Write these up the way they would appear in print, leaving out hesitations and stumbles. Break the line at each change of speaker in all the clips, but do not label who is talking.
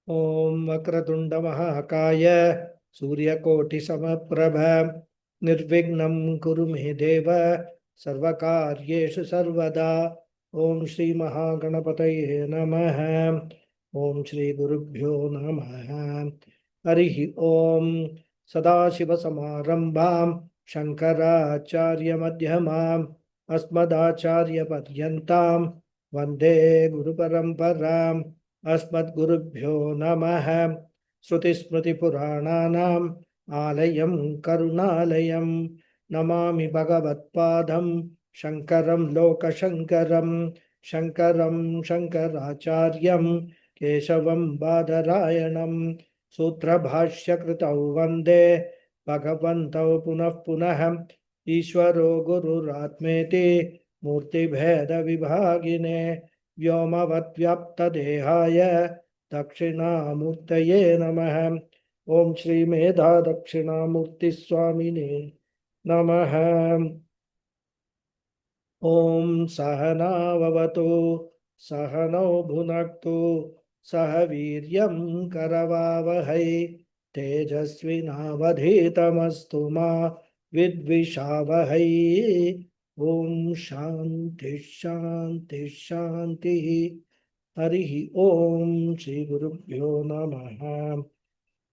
ओम वक्रतुंड महाकाय सूर्यकोटि समप्रभ निर्विघ्नं कुरु मे देव सर्वकार्येषु सर्वदा। ओम श्री महागणपतये नमः। ओम श्री गुरुभ्यो नमः। हरिः ओम। सदाशिवसमारम्भां शङ्कराचार्यमध्यमाम् अस्मदाचार्यपर्यन्तां वन्दे गुरुपरम्पराम्। अस्मद्गुरुभ्यो नमः। श्रुतिस्मृतिपुराणानाम् आलयं करुणालयं नमामि भगवत्पादं शङ्करं लोकशङ्करं। शङ्करं शङ्कराचार्यं केशवं बादरायणं सूत्रभाष्यकृतौ वन्दे भगवन्तौ पुनः पुनः। ईश्वरो गुरुरात्मेति मूर्तिभेदविभागिने व्योमवद्व्याप्तदेहाय दक्षिणामूर्तये नमः। ओम श्री मेधा दक्षिणामूर्ति स्वामिने नमः। ओम सहनाववतु सहनौ भुनक्तु सह वीर्यं करवावहै तेजस्विनावधीतमस्तु मा विद्विषावहै। ओम शांति शांति शांति। हरिः ओम श्री गुरुभ्यो नमः।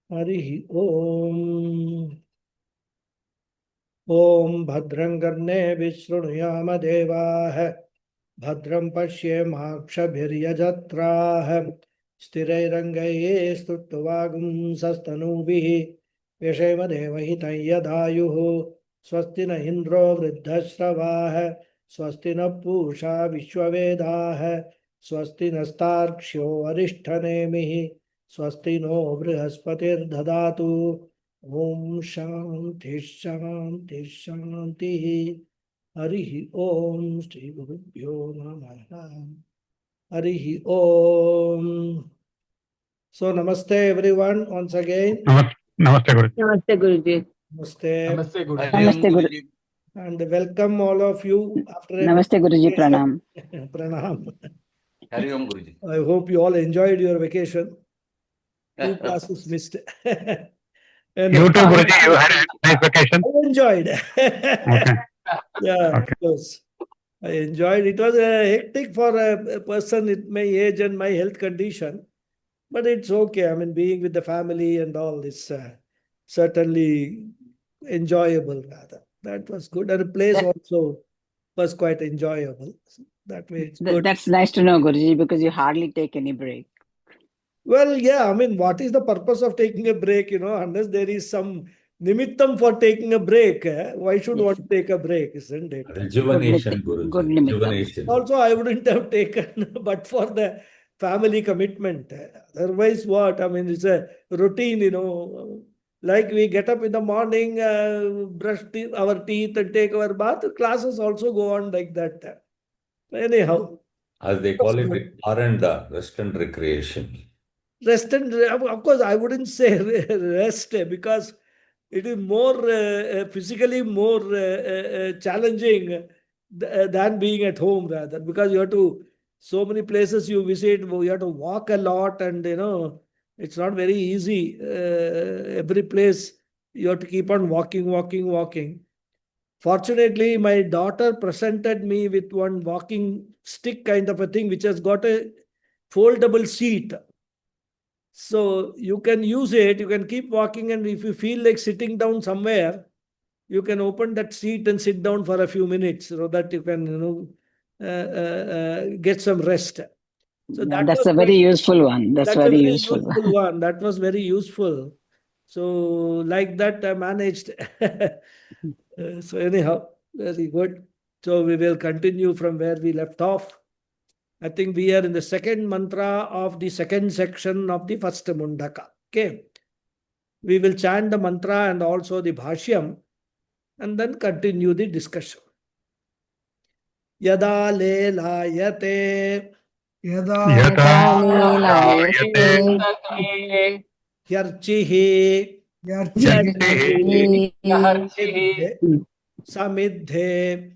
हरिः ओम। ओम भद्रं कर्णेभिः शृणुयाम देवाः भद्रं पश्येमाक्षभिर्यजत्राः स्थिरैरङ्गैः स्तुष्ट्वागुंसस्तनूभिः यशेम देवहितं यदायुः। स्वस्ति न इन्द्रो वृद्धश्रवाः स्वस्ति न पूषा विश्ववेदाः स्वस्ति नस्तार्क्ष्यो अरिष्ठनेमिः स्वस्ति नो बृहस्पतिर्दधातु। ओम शांति शांति शांति। हरिः ओम श्री गुरुभ्यो नमः। हरिः ओम। So namaste everyone once again.
Namaste Guru.
Namaste Guruji.
Namaste.
Namaste Guru.
Namaste Guru.
And welcome all of you after a
Namaste Guruji. Pranam.
Pranam.
Hari Om Guruji.
I hope you all enjoyed your vacation. 2 classes missed. And
You too, Guruji. You had a nice vacation.
I enjoyed.
Okay.
Yeah,
Okay.
of course. I enjoyed. It was hectic for a person at my age and my health condition, but it's okay. I mean, being with the family and all is certainly enjoyable. Rather, that was good, and the place also was quite enjoyable. So that way, it's good.
That's nice to know, Guruji, because you hardly take any break.
Well, yeah, I mean, what is the purpose of taking a break, unless there is some nimittam for taking a break? Why should
Yes.
one take a break, isn't it?
Rejuvenation,
Good
Guruji.
nimittam.
Rejuvenation.
Also, I wouldn't have taken, but for the family commitment. Otherwise, what? I mean, it's a routine, Like we get up in the morning, brush our teeth and take our bath. Classes also go on like that. Anyhow.
As they call it, R&D, rest and recreation.
Rest and, of course, I wouldn't say rest because it is more physically more challenging than being at home, rather, because you have to, so many places you visit, you have to walk a lot, and it's not very easy. Every place you have to keep on walking. Fortunately, my daughter presented me with one walking stick kind of a thing which has got a foldable seat. So you can use it, you can keep walking, and if you feel like sitting down somewhere, you can open that seat and sit down for a few minutes so that you can, get some rest. So
That's a very useful one. That's very useful.
one. That was very useful. So like that, I managed. So anyhow, very good. So we will continue from where we left off. I think we are in the second mantra of the second section of the first Mundaka. Okay. We will chant the mantra and also the bhashyam and then continue the discussion. Yada lelayate
Yata layate
hyarchihi
yarchihi
samidhe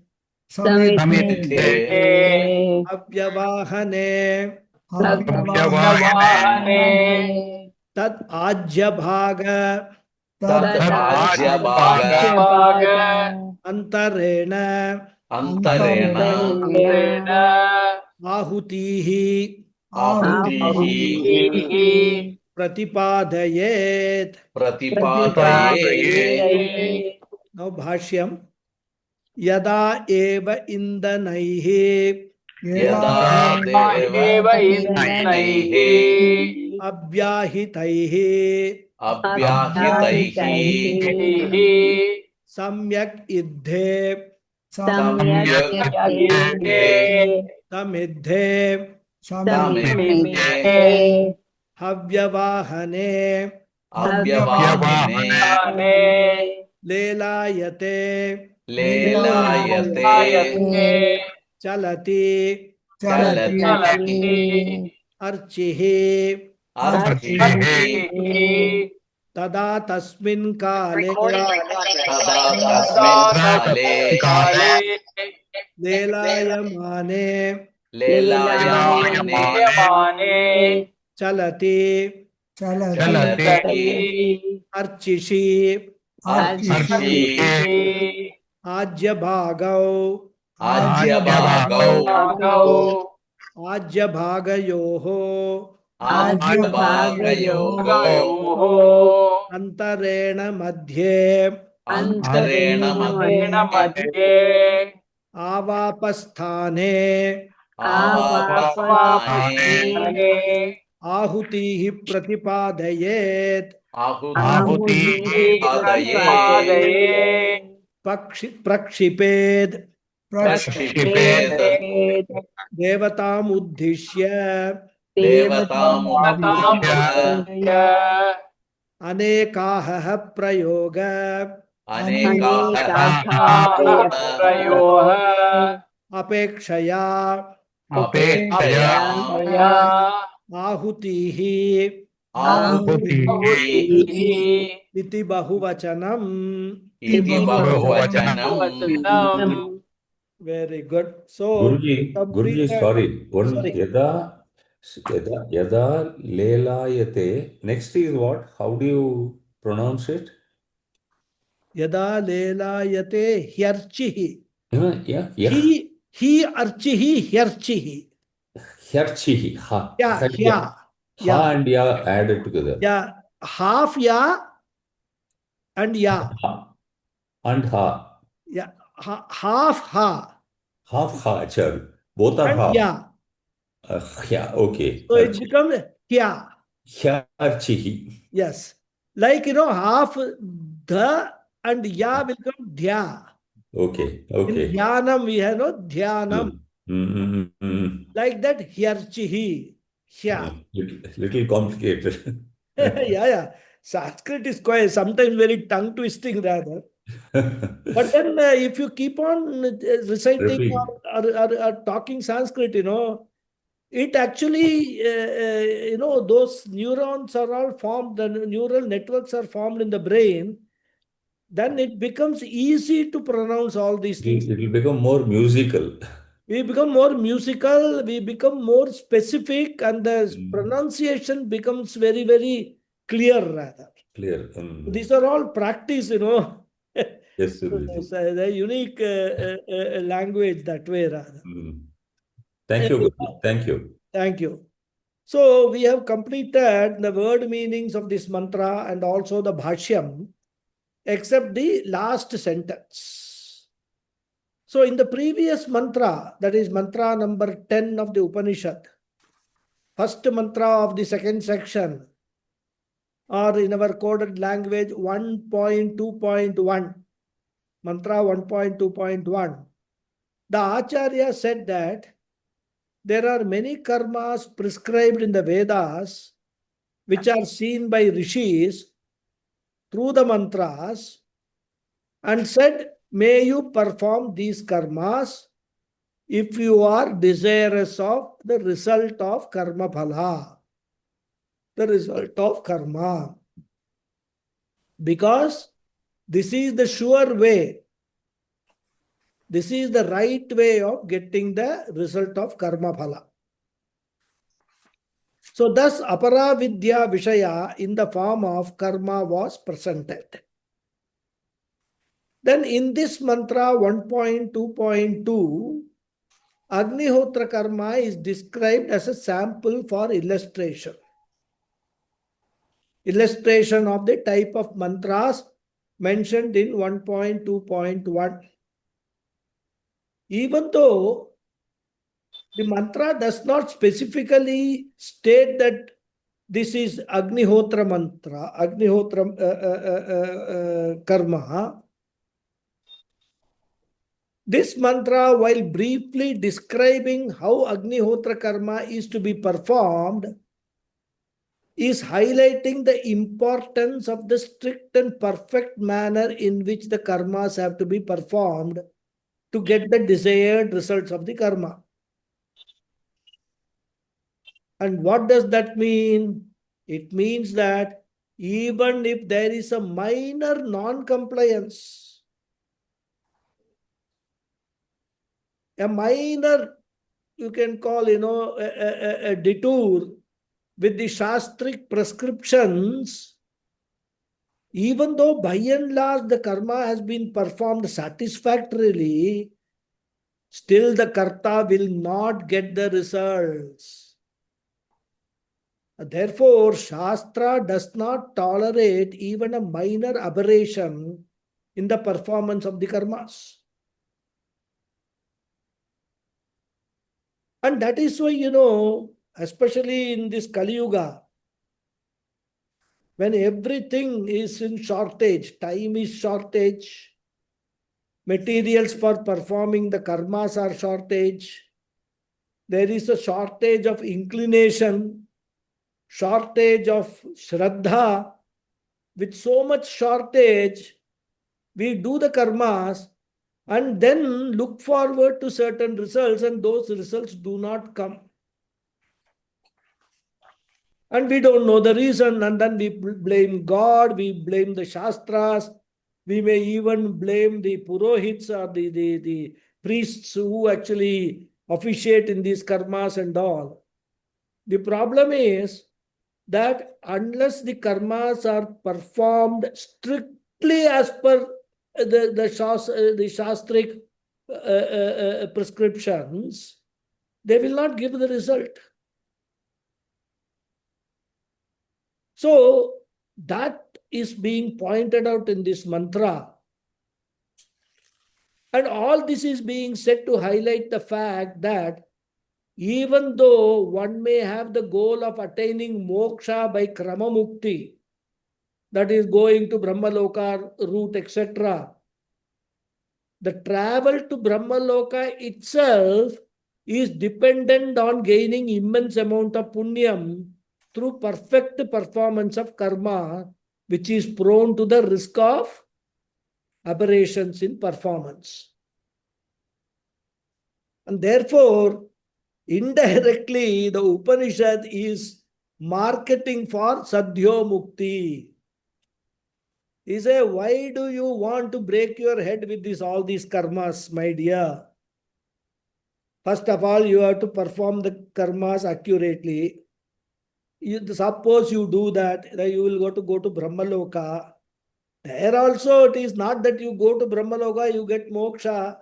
samidhe
avyavahane
तद्भक्तवाहने
तद आज्य भाग
तदाज्यभाग
तदाज्यभाग
अंतरेण
अन्तरेण
आहुतिः
आहुतिः
प्रतिपादयेत्.
प्रतिपादयेत्.
Now bhashyam यदा एव इंदनैः
यदा देव इंद्रैः
अव्याहितैः
अव्याहितैः
सम्यक् इद्धे
सम्यक्
तमिद्धे
तमिद्धे
हव्यवाहने
अव्यवाहने
लेलायते
लेलायते
चलति
चलति
अर्चिः
अर्चिः
तदा तस्मिन् काले
तदा तस्मिन् काले
लेलायमाने
लेलायमाने
चलति
चलति
अर्चिषि
अर्चिः
आज्यभागौ
आज्यभागौ
आज्यभागयोः
आज्यभागयोः
अन्तरेण मध्ये
अन्तरेण मध्ये
आवापस्थाने
आवापस्थाने
आहुतिः प्रतिपादयेत्.
आहुतिः पादयेत्
प्रक्षिपेद्
प्रक्षिपेत्
देवतामुद्दिश्य
देवतामुद्दिश्य
अनेकाः प्रयोग
अनेकाः प्रयोः
अपेक्षया
अपेक्षया
आहुतिः
आहुतिः
इति बहुवचनम्.
इति बहुवचनम्.
Very good. So
Guruji, sorry. One
Sorry.
yada lelayate. Next is what? How do you pronounce it?
यदा लेलायते ह्यर्चिः.
Yeah.
He archihi ह्यर्चिः.
Hyarchihi. Ha.
Yeah,
Ha and ya added together.
Yeah, half ya and ya.
Ha. And ha.
Yeah, half ha.
Half ha. Achal. Both are
And
ha.
ya.
Yeah. Okay.
So it becomes hya.
Hyarchihi.
Yes. Like, half the and ya will become dhya.
Okay.
In dhyanam we have no dhyanam. Like that hyarchihi. Hya.
Little complicated.
Yeah. Sanskrit is quite sometimes very tongue twisting rather. But then if you keep on reciting or talking Sanskrit, it actually, those neurons are all formed, the neural networks are formed in the brain. Then it becomes easy to pronounce all these things.
It will become more musical.
We become more musical, we become more specific, and the pronunciation becomes very, very clear rather.
Clear.
These are all practice,
Yes,
It's a unique language that way rather.
Thank you. Thank you.
Thank you. So we have completed the word meanings of this mantra and also the bhashyam, except the last sentence. So in the previous mantra, that is mantra number 10 of the Upanishad, first mantra of the second section, or in our coded language 1.2.1, mantra 1.2.1, the Acharya said that there are many karmas prescribed in the Vedas which are seen by rishis through the mantras, and said, may you perform these karmas if you are desirous of the result of karma phala, the result of karma. Because this is the sure way. This is the right way of getting the result of karma phala. So thus apara vidya vishaya in the form of karma was presented. Then in this mantra 1.2.2, Agnihotra karma is described as a sample for illustration. Illustration of the type of mantras mentioned in 1.2.1. Even though the mantra does not specifically state that this is Agnihotra mantra, Agnihotra karma. This mantra, while briefly describing how Agnihotra karma is to be performed, is highlighting the importance of the strict and perfect manner in which the karmas have to be performed to get the desired results of the karma. And what does that mean? It means that even if there is a minor non-compliance, a minor, you can call, a detour with the Shastric prescriptions, even though by and large the karma has been performed satisfactorily, still the karta will not get the results. Therefore, Shastra does not tolerate even a minor aberration in the performance of the karmas. And that is why, especially in this Kali Yuga, when everything is in shortage, time is shortage, materials for performing the karmas are shortage, there is a shortage of inclination, shortage of shraddha. With so much shortage, we do the karmas and then look forward to certain results, and those results do not come. And we don't know the reason, and then we blame God, we blame the Shastras, we may even blame the Purohits or the priests who actually officiate in these karmas and all. The problem is that unless the karmas are performed strictly as per the Shastric prescriptions, they will not give the result. So that is being pointed out in this mantra. And all this is being said to highlight the fact that even though one may have the goal of attaining moksha by krama mukti, that is going to Brahmaloka route, etc., the travel to Brahmaloka itself is dependent on gaining immense amount of punyam through perfect performance of karma, which is prone to the risk of aberrations in performance. And therefore, indirectly, the Upanishad is marketing for Sadhyo Mukti. He says, why do you want to break your head with all these karmas, my dear? First of all, you have to perform the karmas accurately. Suppose you do that, then you will go to Brahmaloka. There also, it is not that you go to Brahmaloka, you get moksha.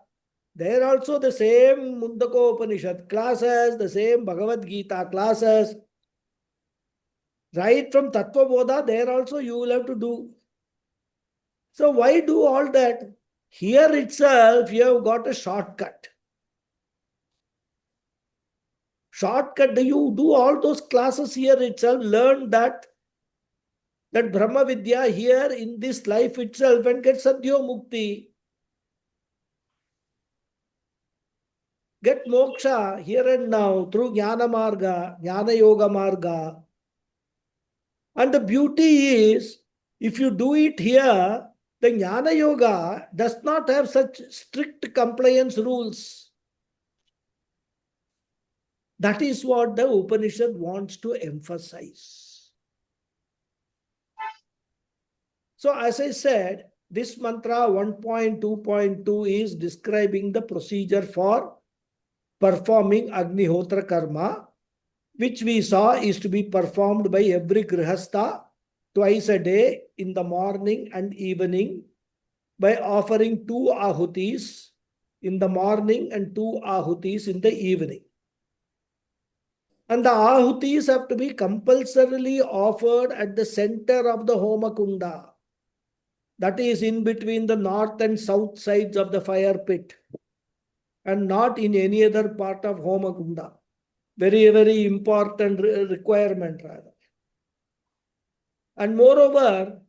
There also the same Mundaka Upanishad classes, the same Bhagavad Gita classes. Right from Tattva Bodha, there also you will have to do. So why do all that? Here itself, you have got a shortcut. Shortcut, you do all those classes here itself, learn that Brahma Vidya here in this life itself and get Sadhyo Mukti. Get moksha here and now through Jnana Marga, Jnana Yoga Marga. And the beauty is, if you do it here, the Jnana Yoga does not have such strict compliance rules. That is what the Upanishad wants to emphasize. So as I said, this mantra 1.2.2 is describing the procedure for performing Agnihotra karma. which we saw is to be performed by every grihastha twice a day in the morning and evening by offering 2 ahutis in the morning and 2 ahutis in the evening. And the ahutis have to be compulsorily offered at the center of the Homakunda. That is in between the north and south sides of the fire pit, and not in any other part of Homakunda. Very, very important requirement rather. And moreover,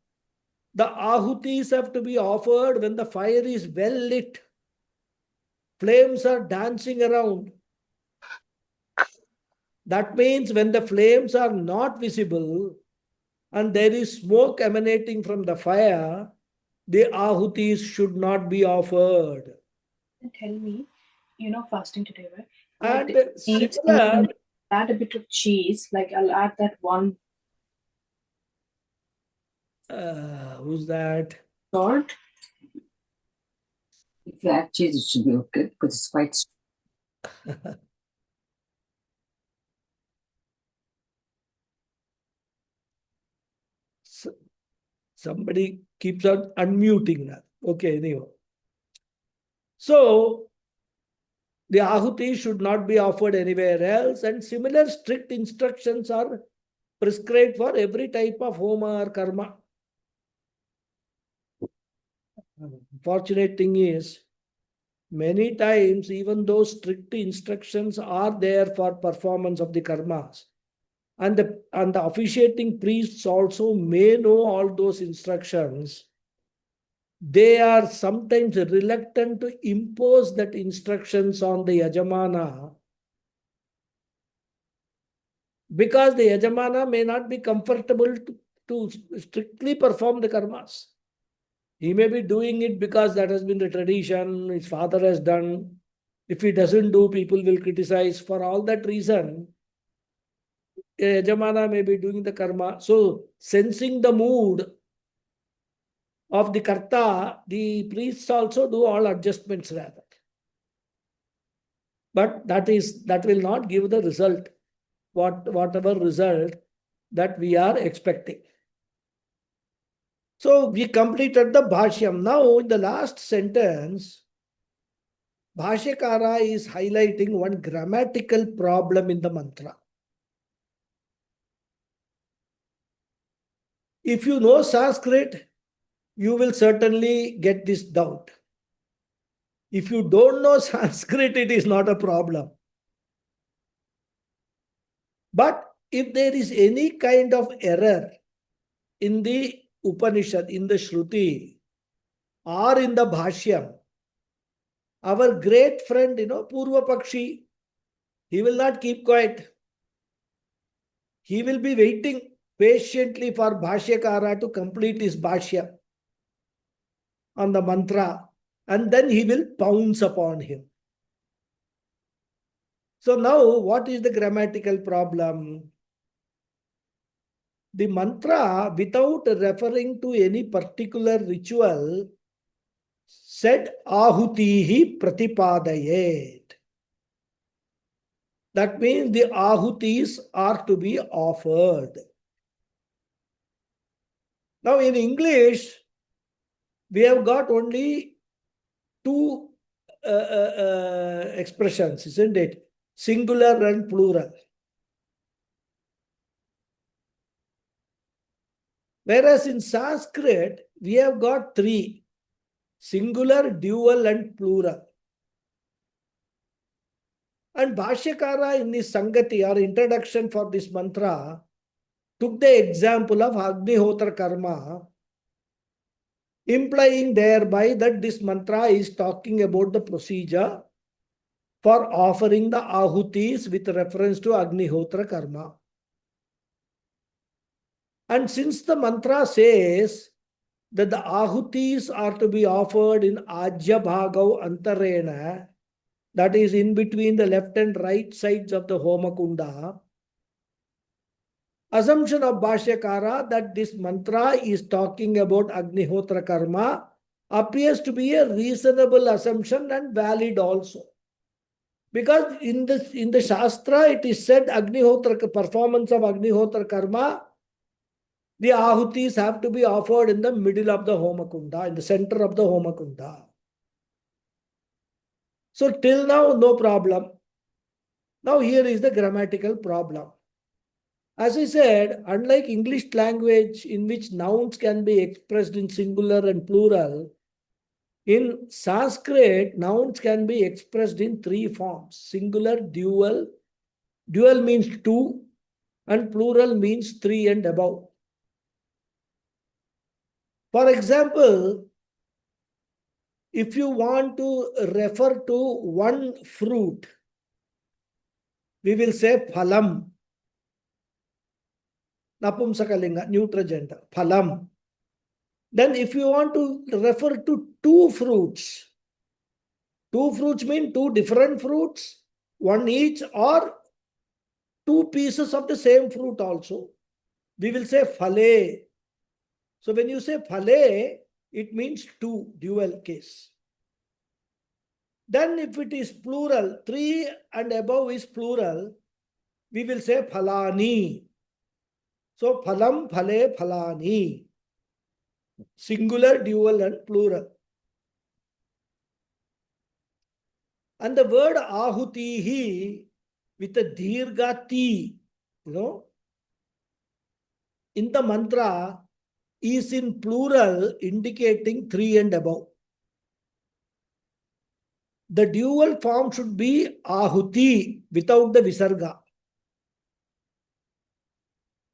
the ahutis have to be offered when the fire is well lit. Flames are dancing around. That means when the flames are not visible and there is smoke emanating from the fire, the ahutis should not be offered.
Tell me, fasting today, right?
And
Needs
similar,
add a bit of cheese. Like I'll add that one
who's that?
salt.
If you add cheese, it should be okay because it's quite.
Somebody keeps on unmuting that. Okay, anyway. So, the ahuti should not be offered anywhere else, and similar strict instructions are prescribed for every type of homa or karma. Fortunate thing is, many times, even those strict instructions are there for performance of the karmas. And the officiating priests also may know all those instructions. They are sometimes reluctant to impose that instructions on the Yajamana because the Yajamana may not be comfortable to strictly perform the karmas. He may be doing it because that has been the tradition, his father has done. If he doesn't do, people will criticize. For all that reason, Yajamana may be doing the karma. So, sensing the mood of the karta, the priests also do all adjustments rather. But that will not give the result, whatever result that we are expecting. So we completed the Bhashyam. Now in the last sentence, Bhashyakara is highlighting one grammatical problem in the mantra. If you know Sanskrit, you will certainly get this doubt. If you don't know Sanskrit, it is not a problem. But if there is any kind of error in the Upanishad, in the Shruti, or in the Bhashyam, our great friend, Purva Pakshi, he will not keep quiet. He will be waiting patiently for Bhashyakara to complete his Bhashya on the mantra, and then he will pounce upon him. So now, what is the grammatical problem? The mantra, without referring to any particular ritual, said ahutihi pratipadayet. That means the ahutis are to be offered. Now in English, we have got only two expressions, isn't it? Singular and plural. Whereas in Sanskrit, we have got three: singular, dual, and plural. And Bhashyakara in his Sangati or introduction for this mantra took the example of Agnihotra Karma, implying thereby that this mantra is talking about the procedure for offering the ahutis with reference to Agnihotra Karma. And since the mantra says that the ahutis are to be offered in Ajya Bhagav Antarena, that is in between the left and right sides of the Homakunda, assumption of Bhashyakara that this mantra is talking about Agnihotra Karma appears to be a reasonable assumption and valid also. Because in the Shastra, it is said Agnihotra, performance of Agnihotra karma, the ahutis have to be offered in the middle of the Homakunda, in the center of the Homakunda. So till now, no problem. Now here is the grammatical problem. As I said, unlike English language in which nouns can be expressed in singular and plural, in Sanskrit, nouns can be expressed in three forms: singular, dual. Dual means two, and plural means three and above. For example, if you want to refer to one fruit, we will say phalam. Napumsakalinga, neuter gender, phalam. Then if you want to refer to two fruits mean two different fruits, one each, or two pieces of the same fruit also. We will say phale. So when you say phale, it means two, dual case. Then if it is plural, three and above is plural, we will say phalani. So phalam, phale, phalani. Singular, dual and plural. And the word ahutihi with a dirgha ti, in the mantra is in plural, indicating three and above. The dual form should be ahuti without the visarga.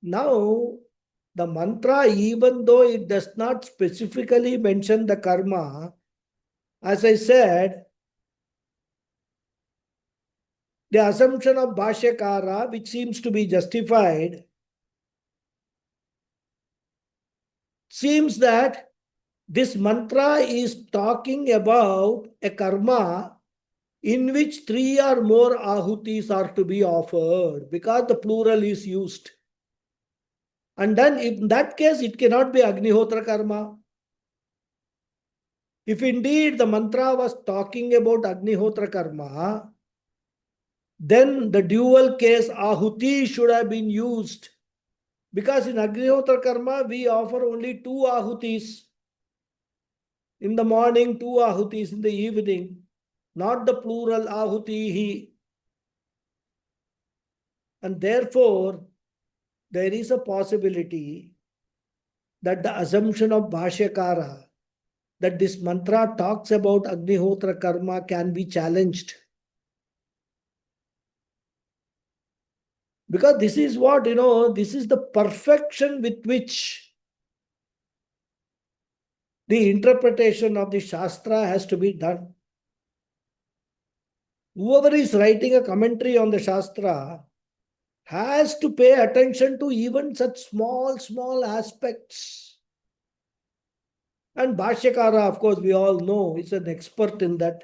Now, the mantra, even though it does not specifically mention the karma, as I said, the assumption of Bhashyakara, which seems to be justified, seems that this mantra is talking about a karma in which three or more ahutis are to be offered, because the plural is used. And then in that case, it cannot be Agnihotra karma. If indeed the mantra was talking about Agnihotra karma, then the dual case ahuti should have been used. Because in Agnihotra karma, we offer only two ahutis. In the morning, two ahutis, in the evening, not the plural ahutihi. And therefore, there is a possibility that the assumption of Bhashyakara, that this mantra talks about Agnihotra karma, can be challenged. Because this is what, this is the perfection with which the interpretation of the Shastra has to be done. Whoever is writing a commentary on the Shastra has to pay attention to even such small aspects. And Bhashyakara, of course, we all know, is an expert in that.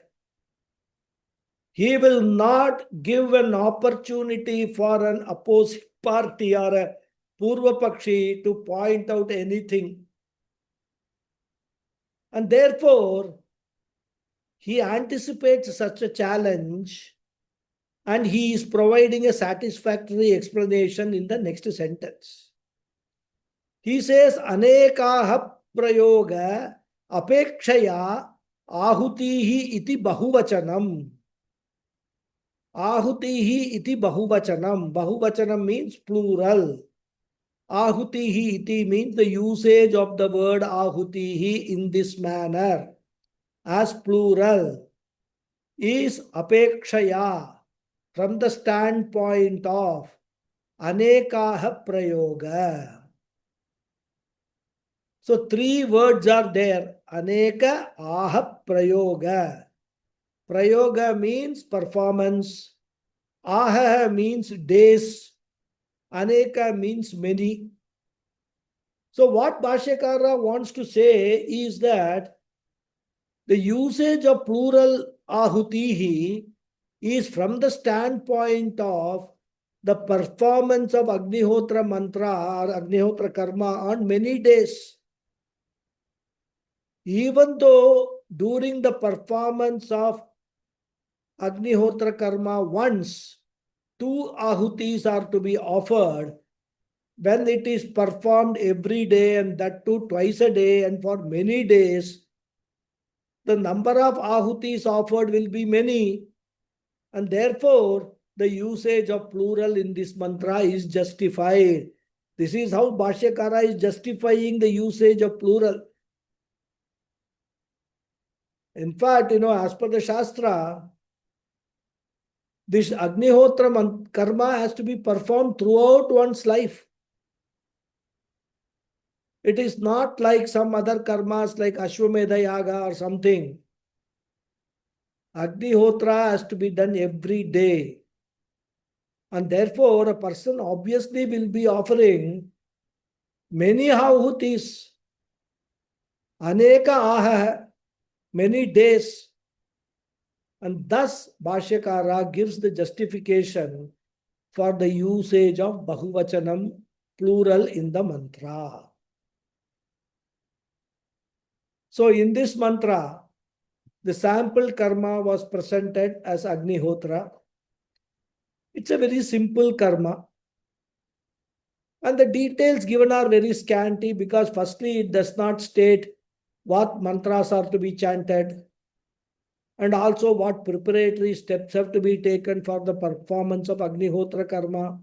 He will not give an opportunity for an opposing party or a Purva Pakshi to point out anything. And therefore, he anticipates such a challenge and he is providing a satisfactory explanation in the next sentence. He says, Anekaha prayoga apekshaya ahutihi iti bahuvachanam. Ahutihi iti bahuvachanam. Bahuvachanam means plural. Ahutihi iti means the usage of the word ahutihi in this manner as plural is apekshaya from the standpoint of anekaha prayoga. So three words are there. Aneka, aha, prayoga. Prayoga means performance. Aha means days. Aneka means many. So what Bhashyakara wants to say is that the usage of plural ahutihi is from the standpoint of the performance of Agnihotra mantra or Agnihotra karma on many days. Even though during the performance of Agnihotra karma once, 2 ahutis are to be offered. When it is performed every day and that too twice a day and for many days, the number of ahutis offered will be many, and therefore the usage of plural in this mantra is justified. This is how Bhashyakara is justifying the usage of plural. In fact, as per the Shastra, this Agnihotra karma has to be performed throughout one's life. It is not like some other karmas like Ashwamedha Yaga or something. Agnihotra has to be done every day. And therefore, a person obviously will be offering many ahutis, aneka aha, many days. And thus, Bhashyakara gives the justification for the usage of Bahuvachanam, plural in the mantra. So, in this mantra, the sample karma was presented as Agnihotra. It's a very simple karma. And the details given are very scanty because firstly, it does not state what mantras are to be chanted and also what preparatory steps have to be taken for the performance of Agnihotra karma.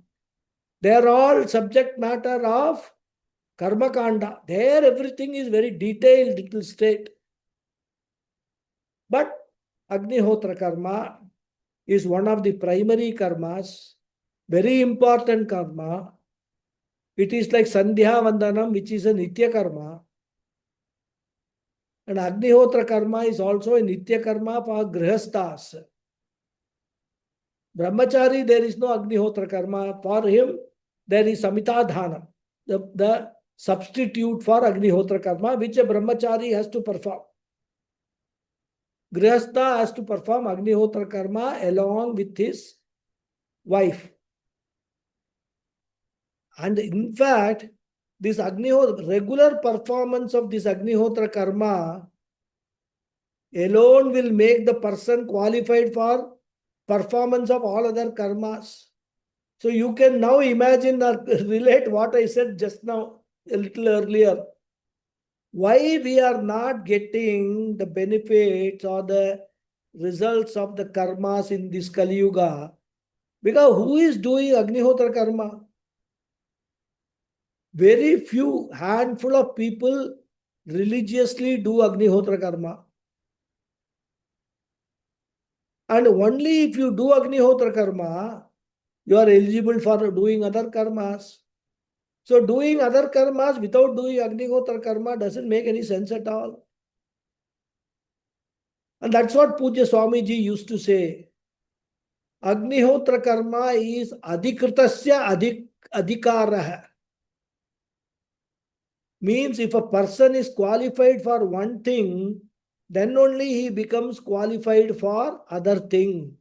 They are all subject matter of Karma Kanda. There everything is very detailed, it will state. But Agnihotra karma is one of the primary karmas, very important karma. It is like Sandhya Vandanam, which is a Nitya karma. And Agnihotra karma is also a Nitya karma for Grihasthas. Brahmachari, there is no Agnihotra karma. For him, there is Samita Dhana, the substitute for Agnihotra karma, which a Brahmachari has to perform. Grihastha has to perform Agnihotra karma along with his wife. And in fact, this regular performance of this Agnihotra karma alone will make the person qualified for performance of all other karmas. So you can now imagine or relate what I said just now, a little earlier. Why we are not getting the benefits or the results of the karmas in this Kali Yuga? Because who is doing Agnihotra karma? Very few, handful of people religiously do Agnihotra karma. And only if you do Agnihotra karma, you are eligible for doing other karmas. So doing other karmas without doing Agnihotra karma doesn't make any sense at all. And that's what Pujya Swamiji used to say. Agnihotra karma is adhikritasya adhikaraha. Means if a person is qualified for one thing, then only he becomes qualified for other thing.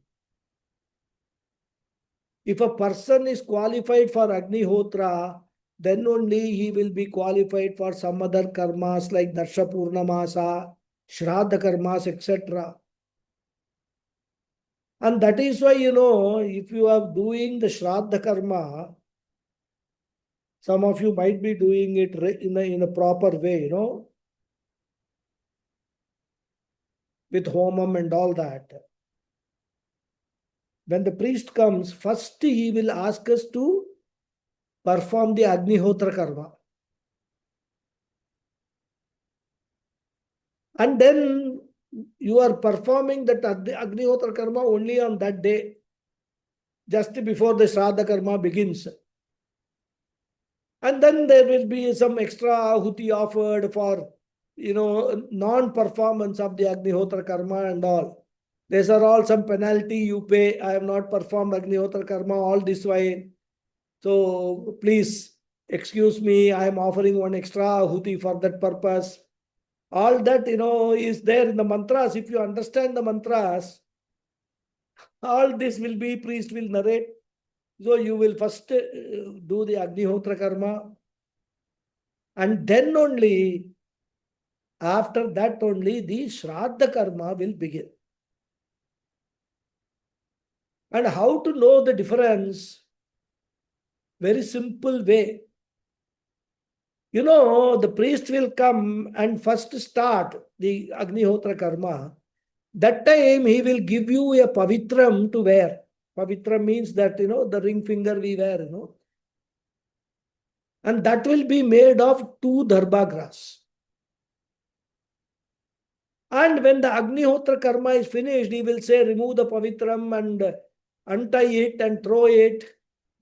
If a person is qualified for Agnihotra, then only he will be qualified for some other karmas like Darsha Purnamasa, Shraddha karmas, etc. And that is why, if you are doing the Shraddha karma, some of you might be doing it in a proper way, with homam and all that. When the priest comes, first he will ask us to perform the Agnihotra karma. And then you are performing that Agnihotra karma only on that day, just before the Shraddha karma begins. And then there will be some extra ahuti offered for, non-performance of the Agnihotra karma and all. These are all some penalty you pay. I have not performed Agnihotra karma all this while. So please excuse me, I am offering one extra ahuti for that purpose. All that, is there in the mantras. If you understand the mantras, all this will be, priest will narrate. So you will first do the Agnihotra karma. And then only, after that only, the Shraddha karma will begin. And how to know the difference? Very simple way. The priest will come and first start the Agnihotra karma. That time he will give you a pavitram to wear. Pavitram means that, the ring finger we wear, And that will be made of 2 dharba grass. And when the Agnihotra karma is finished, he will say, remove the pavitram and untie it and throw it,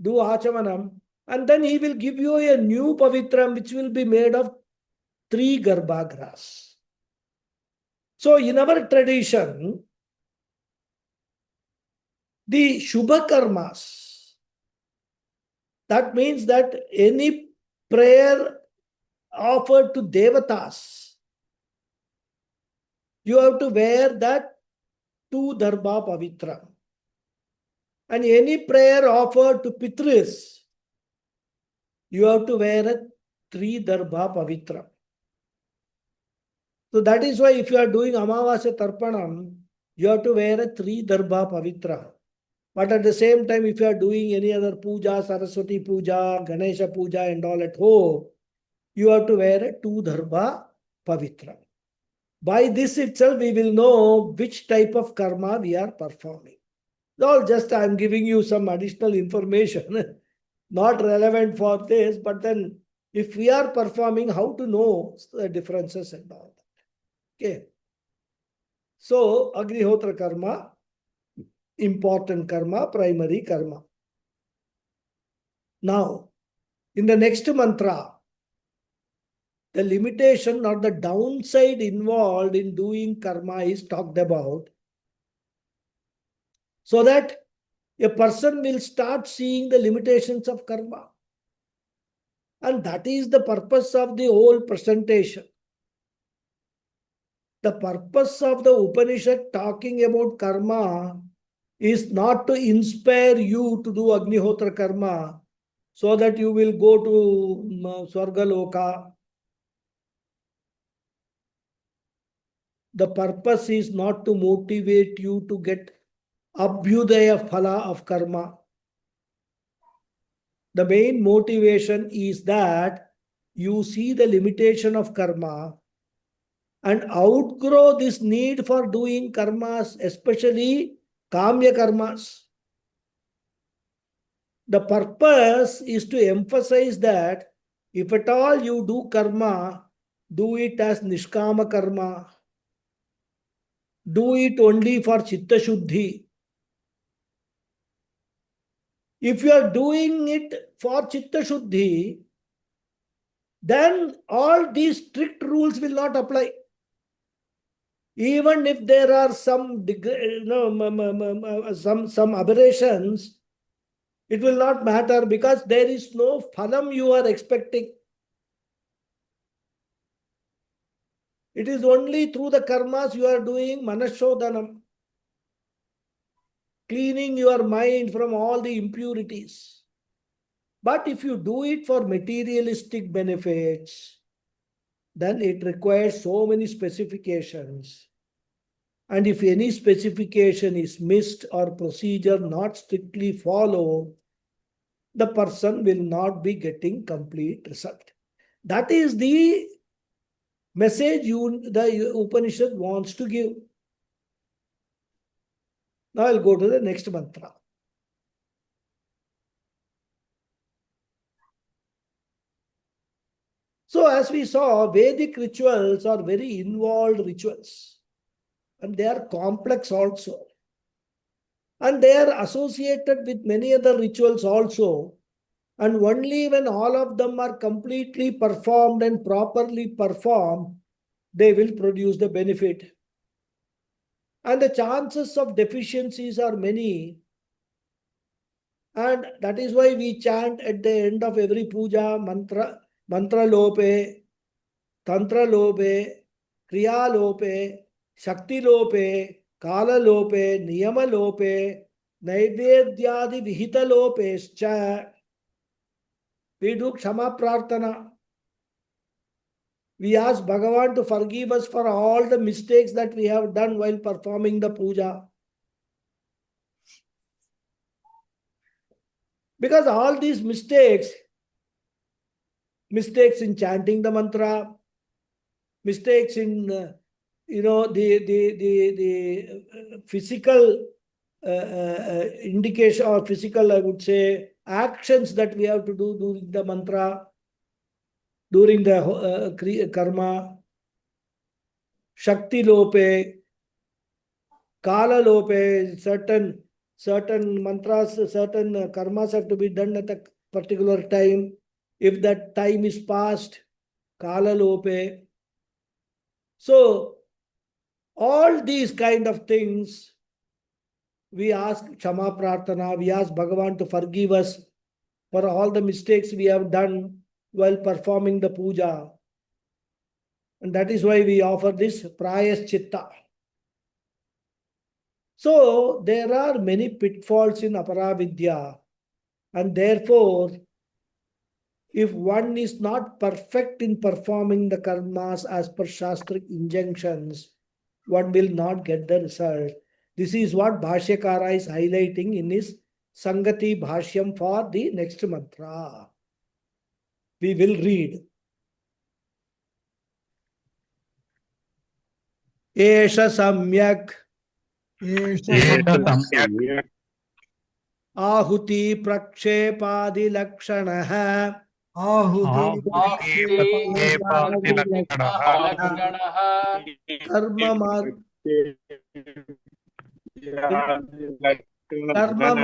do achamanam. And then he will give you a new pavitram which will be made of 3 garba grass. So in our tradition, the Shubha karmas, that means that any prayer offered to devatas, you have to wear that 2 dharba pavitra. And any prayer offered to pitris, you have to wear a 3 dharba pavitra. So that is why if you are doing Amavasya Tarpanam, you have to wear a 3 dharba pavitra. But at the same time, if you are doing any other puja, Saraswati puja, Ganesha puja and all at home, you have to wear a 2 dharba pavitra. By this itself, we will know which type of karma we are performing. All just I am giving you some additional information, not relevant for this, but then if we are performing, how to know the differences and all that. Okay. So, Agnihotra karma, important karma, primary karma. Now, in the next mantra, the limitation or the downside involved in doing karma is talked about, so that a person will start seeing the limitations of karma. And that is the purpose of the whole presentation. The purpose of the Upanishad talking about karma is not to inspire you to do Agnihotra karma so that you will go to Swargaloka. The purpose is not to motivate you to get Abhyudaya phala of karma. The main motivation is that you see the limitation of karma and outgrow this need for doing karmas, especially kamya karmas. The purpose is to emphasize that if at all you do karma, do it as nishkama karma. Do it only for chitta shuddhi. If you are doing it for chitta shuddhi, then all these strict rules will not apply. Even if there are some aberrations, it will not matter because there is no phalam you are expecting. It is only through the karmas you are doing manashodhanam, cleaning your mind from all the impurities. But if you do it for materialistic benefits, then it requires so many specifications. And if any specification is missed or procedure not strictly followed, the person will not be getting complete result. That is the message the Upanishad wants to give. Now I'll go to the next mantra. So as we saw, Vedic rituals are very involved rituals. And they are complex also. And they are associated with many other rituals also. And only when all of them are completely performed and properly performed, they will produce the benefit. And the chances of deficiencies are many. And that is why we chant at the end of every puja, mantra lope, tantra lope, kriya lope, shakti lope, kala lope, niyama lope, naivedyadi vihita lopescha. We do Kshama Prarthana. We ask Bhagavan to forgive us for all the mistakes that we have done while performing the puja. Because all these mistakes in chanting the mantra, mistakes in the physical indication or physical, I would say, actions that we have to do during the mantra, during the karma, shakti lope, kala lope, certain mantras, certain karmas have to be done at a particular time. If that time is past, kala lope. So all these kind of things, we ask Kshama Prarthana, we ask Bhagavan to forgive us for all the mistakes we have done while performing the puja. And that is why we offer this Prayaschitta. So there are many pitfalls in Aparavidya, and therefore, if one is not perfect in performing the karmas as per Shastric injunctions, one will not get the result. This is what Bhashyakara is highlighting in his Sangati Bhashyam for the next mantra. We will read. Esha Samyak Ahuti Prakshepadi Lakshanah Karma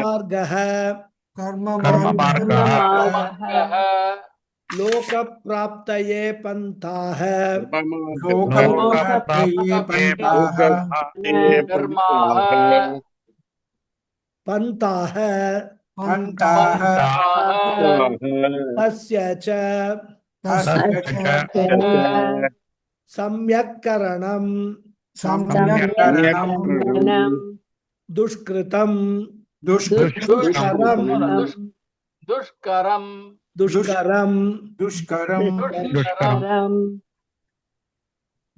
Margah लोक प्राप्तये पंथाः पंथाः तस्य च सम्यक्करणं दुष्कृतं दुष्करं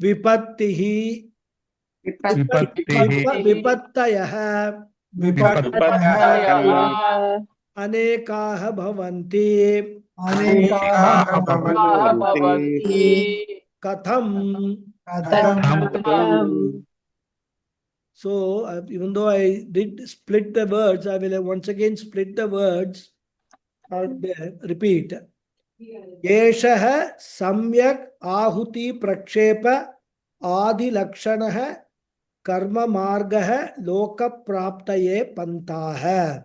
विपत्तिः विपत्तयः अनेकाः भवन्ति कथं. So, even though I did split the words, I will once again split the words and repeat. Yeshah samyak ahuti prakshepa adi lakshanah karma margah loka praptaye pantah.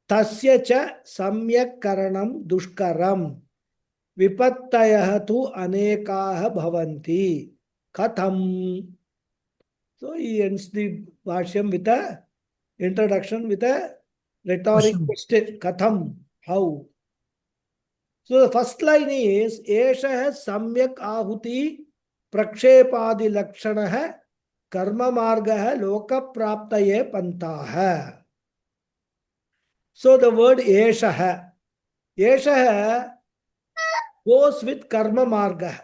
Tasya cha samyak karanam dushkaram. Vipattayah tu anekah bhavanti. Katham. So he ends the Bhashyam with a introduction with a rhetoric question. Katham. How? So the first line is Esha Samyak Ahuti Prakshepadi Lakshanah Karma Margah Loka Praptaye Pantaha. So the word Esha goes with Karma Marga.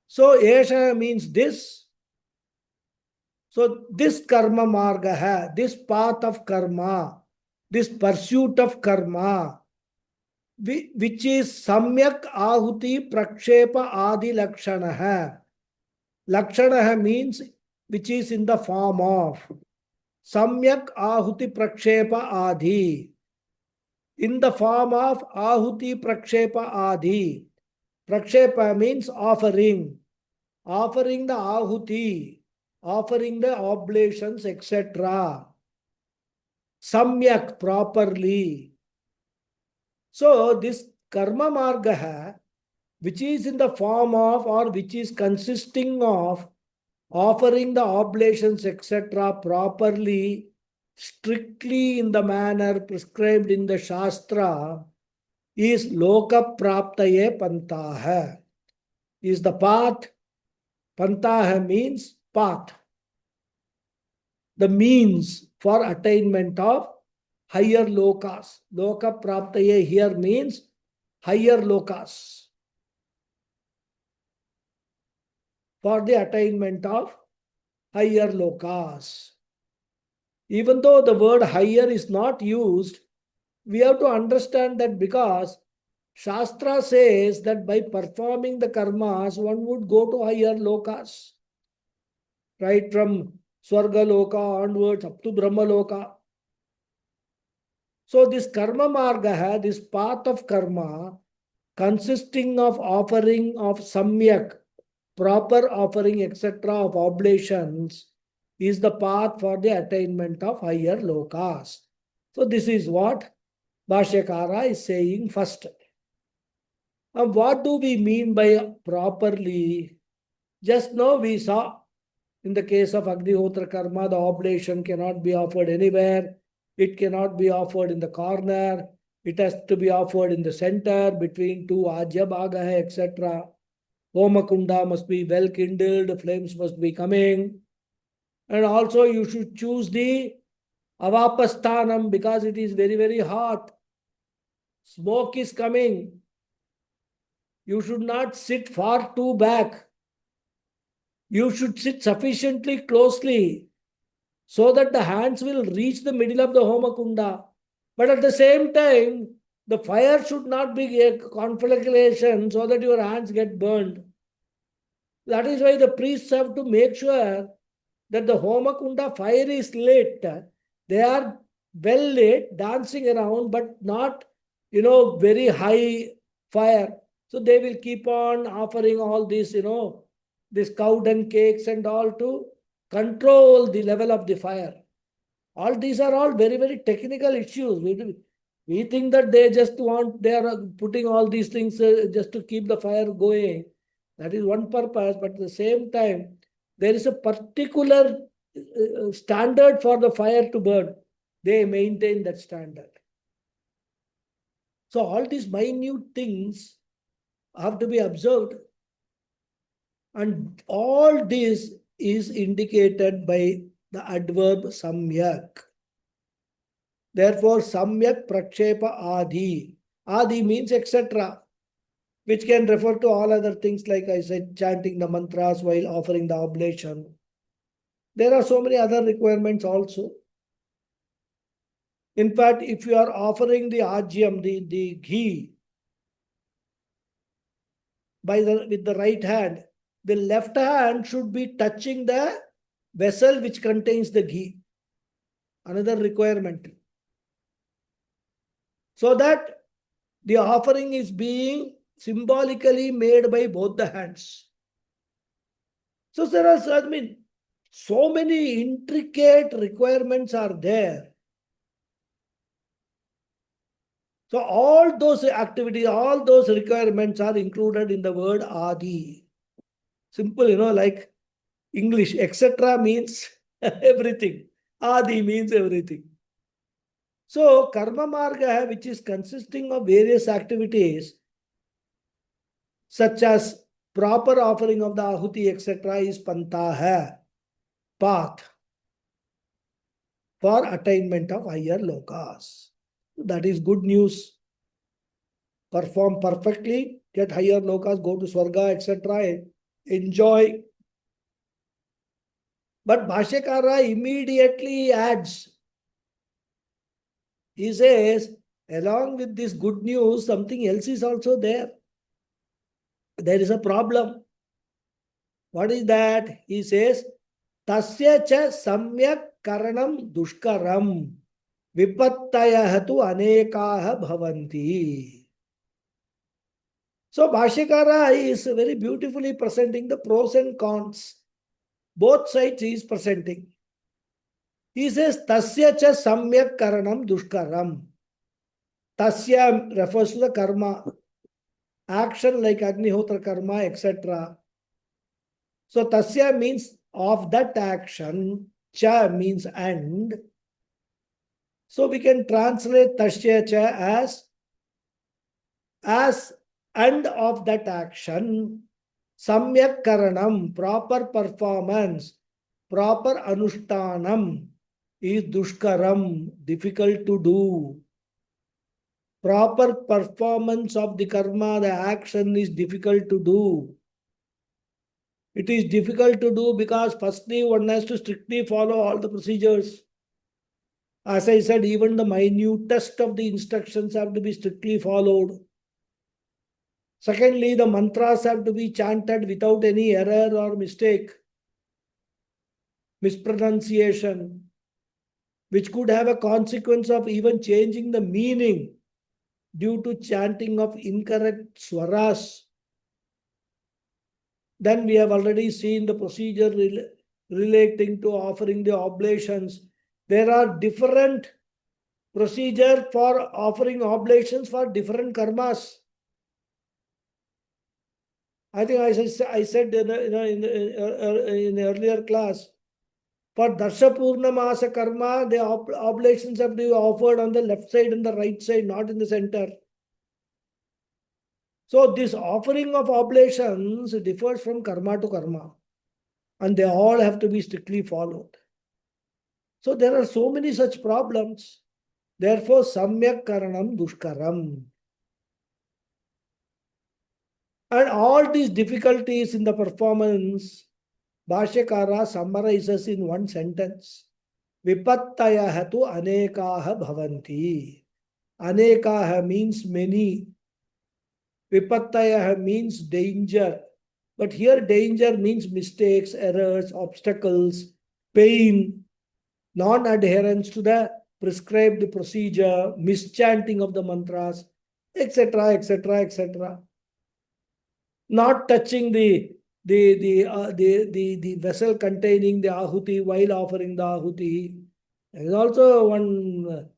So Esha means this. So this Karma Marga, this path of karma, this pursuit of karma, which is Samyak Ahuti Prakshepa Adi Lakshanaha. Lakshanaha means which is in the form of. Samyak Ahuti Prakshepa Adi. In the form of Ahuti Prakshepa Adi. Prakshepa means offering. Offering the Ahuti. Offering the oblations, etc. Samyak, properly. So this karma marga, which is in the form of or which is consisting of offering the oblations, etc. properly, strictly in the manner prescribed in the Shastra, is loka praptaye pantaha. Is the path. Pantaha means path. The means for attainment of higher lokas. Loka praptaye here means higher lokas. For the attainment of higher lokas. Even though the word higher is not used, we have to understand that because Shastra says that by performing the karmas, one would go to higher lokas, right from Swarga Loka onwards up to Brahma Loka. So this karma marga, this path of karma, consisting of offering of samyak, proper offering, etc., of oblations, is the path for the attainment of higher lokas. So this is what Bhashyakara is saying first. And what do we mean by properly? Just now we saw in the case of Agnihotra Karma, the oblation cannot be offered anywhere. It cannot be offered in the corner. It has to be offered in the center between two Ajya Bhaga, etc. Homakunda must be well kindled, flames must be coming. And also you should choose the Avapasthanam because it is very, very hot. Smoke is coming. You should not sit far too back. You should sit sufficiently closely so that the hands will reach the middle of the Homakunda. But at the same time, the fire should not be a conflagration so that your hands get burned. That is why the priests have to make sure that the Homakunda fire is lit. They are well lit, dancing around, but not, very high fire. So they will keep on offering all these, this cow dung cakes and all to control the level of the fire. All these are all very, very technical issues. We think that they are putting all these things just to keep the fire going. That is one purpose, but at the same time, there is a particular standard for the fire to burn. They maintain that standard. So all these minute things have to be observed. And all this is indicated by the adverb samyak. Therefore, samyak prakshepa adi. Adi means etc., which can refer to all other things like I said, chanting the mantras while offering the oblation. There are so many other requirements also. In fact, if you are offering the ajyam, the ghee, with the right hand, the left hand should be touching the vessel which contains the ghee. Another requirement. So that the offering is being symbolically made by both the hands. So there are, so many intricate requirements are there. So all those activities, all those requirements are included in the word adi. Simple, like English, etc. means everything. Adi means everything. So karma marga, which is consisting of various activities, such as proper offering of the ahuti, etc., is panta hai, path for attainment of higher lokas. That is good news. Perform perfectly, get higher lokas, go to Swarga, etc., enjoy. But Bhashyakara immediately adds, he says, along with this good news, something else is also there. There is a problem. What is that? He says, Tasya cha samyak karanam dushkaram vipattayah tu anekaha bhavanti. So Bhashyakara is very beautifully presenting the pros and cons. Both sides he is presenting. He says, Tasya cha samyak karanam dushkaram. Tasya refers to the karma. Action like Agnihotra karma, etc. So Tasya means of that action. Cha means and. So we can translate Tasya cha as and of that action. Samyak karanam, proper performance, proper anushtanam is dushkaram, difficult to do. Proper performance of the karma, the action is difficult to do. It is difficult to do because firstly one has to strictly follow all the procedures. As I said, even the minutest of the instructions have to be strictly followed. Secondly, the mantras have to be chanted without any error or mistake, mispronunciation, which could have a consequence of even changing the meaning due to chanting of incorrect swaras. Then we have already seen the procedure relating to offering the oblations. There are different procedures for offering oblations for different karmas. I think I said in earlier class, for Darsha Purnamasa karma, the oblations have to be offered on the left side and the right side, not in the center. So this offering of oblations differs from karma to karma, and they all have to be strictly followed. So there are so many such problems. Therefore, samyak karanam dushkaram. And all these difficulties in the performance, Bhashyakara summarizes in one sentence. Vipattayaha tu anekaha bhavanti. Anekaha means many. Vipattayaha means danger. But here danger means mistakes, errors, obstacles, pain, non-adherence to the prescribed procedure, mischanting of the mantras, etc., etc., etc. Not touching the vessel containing the ahuti while offering the ahuti. There is also one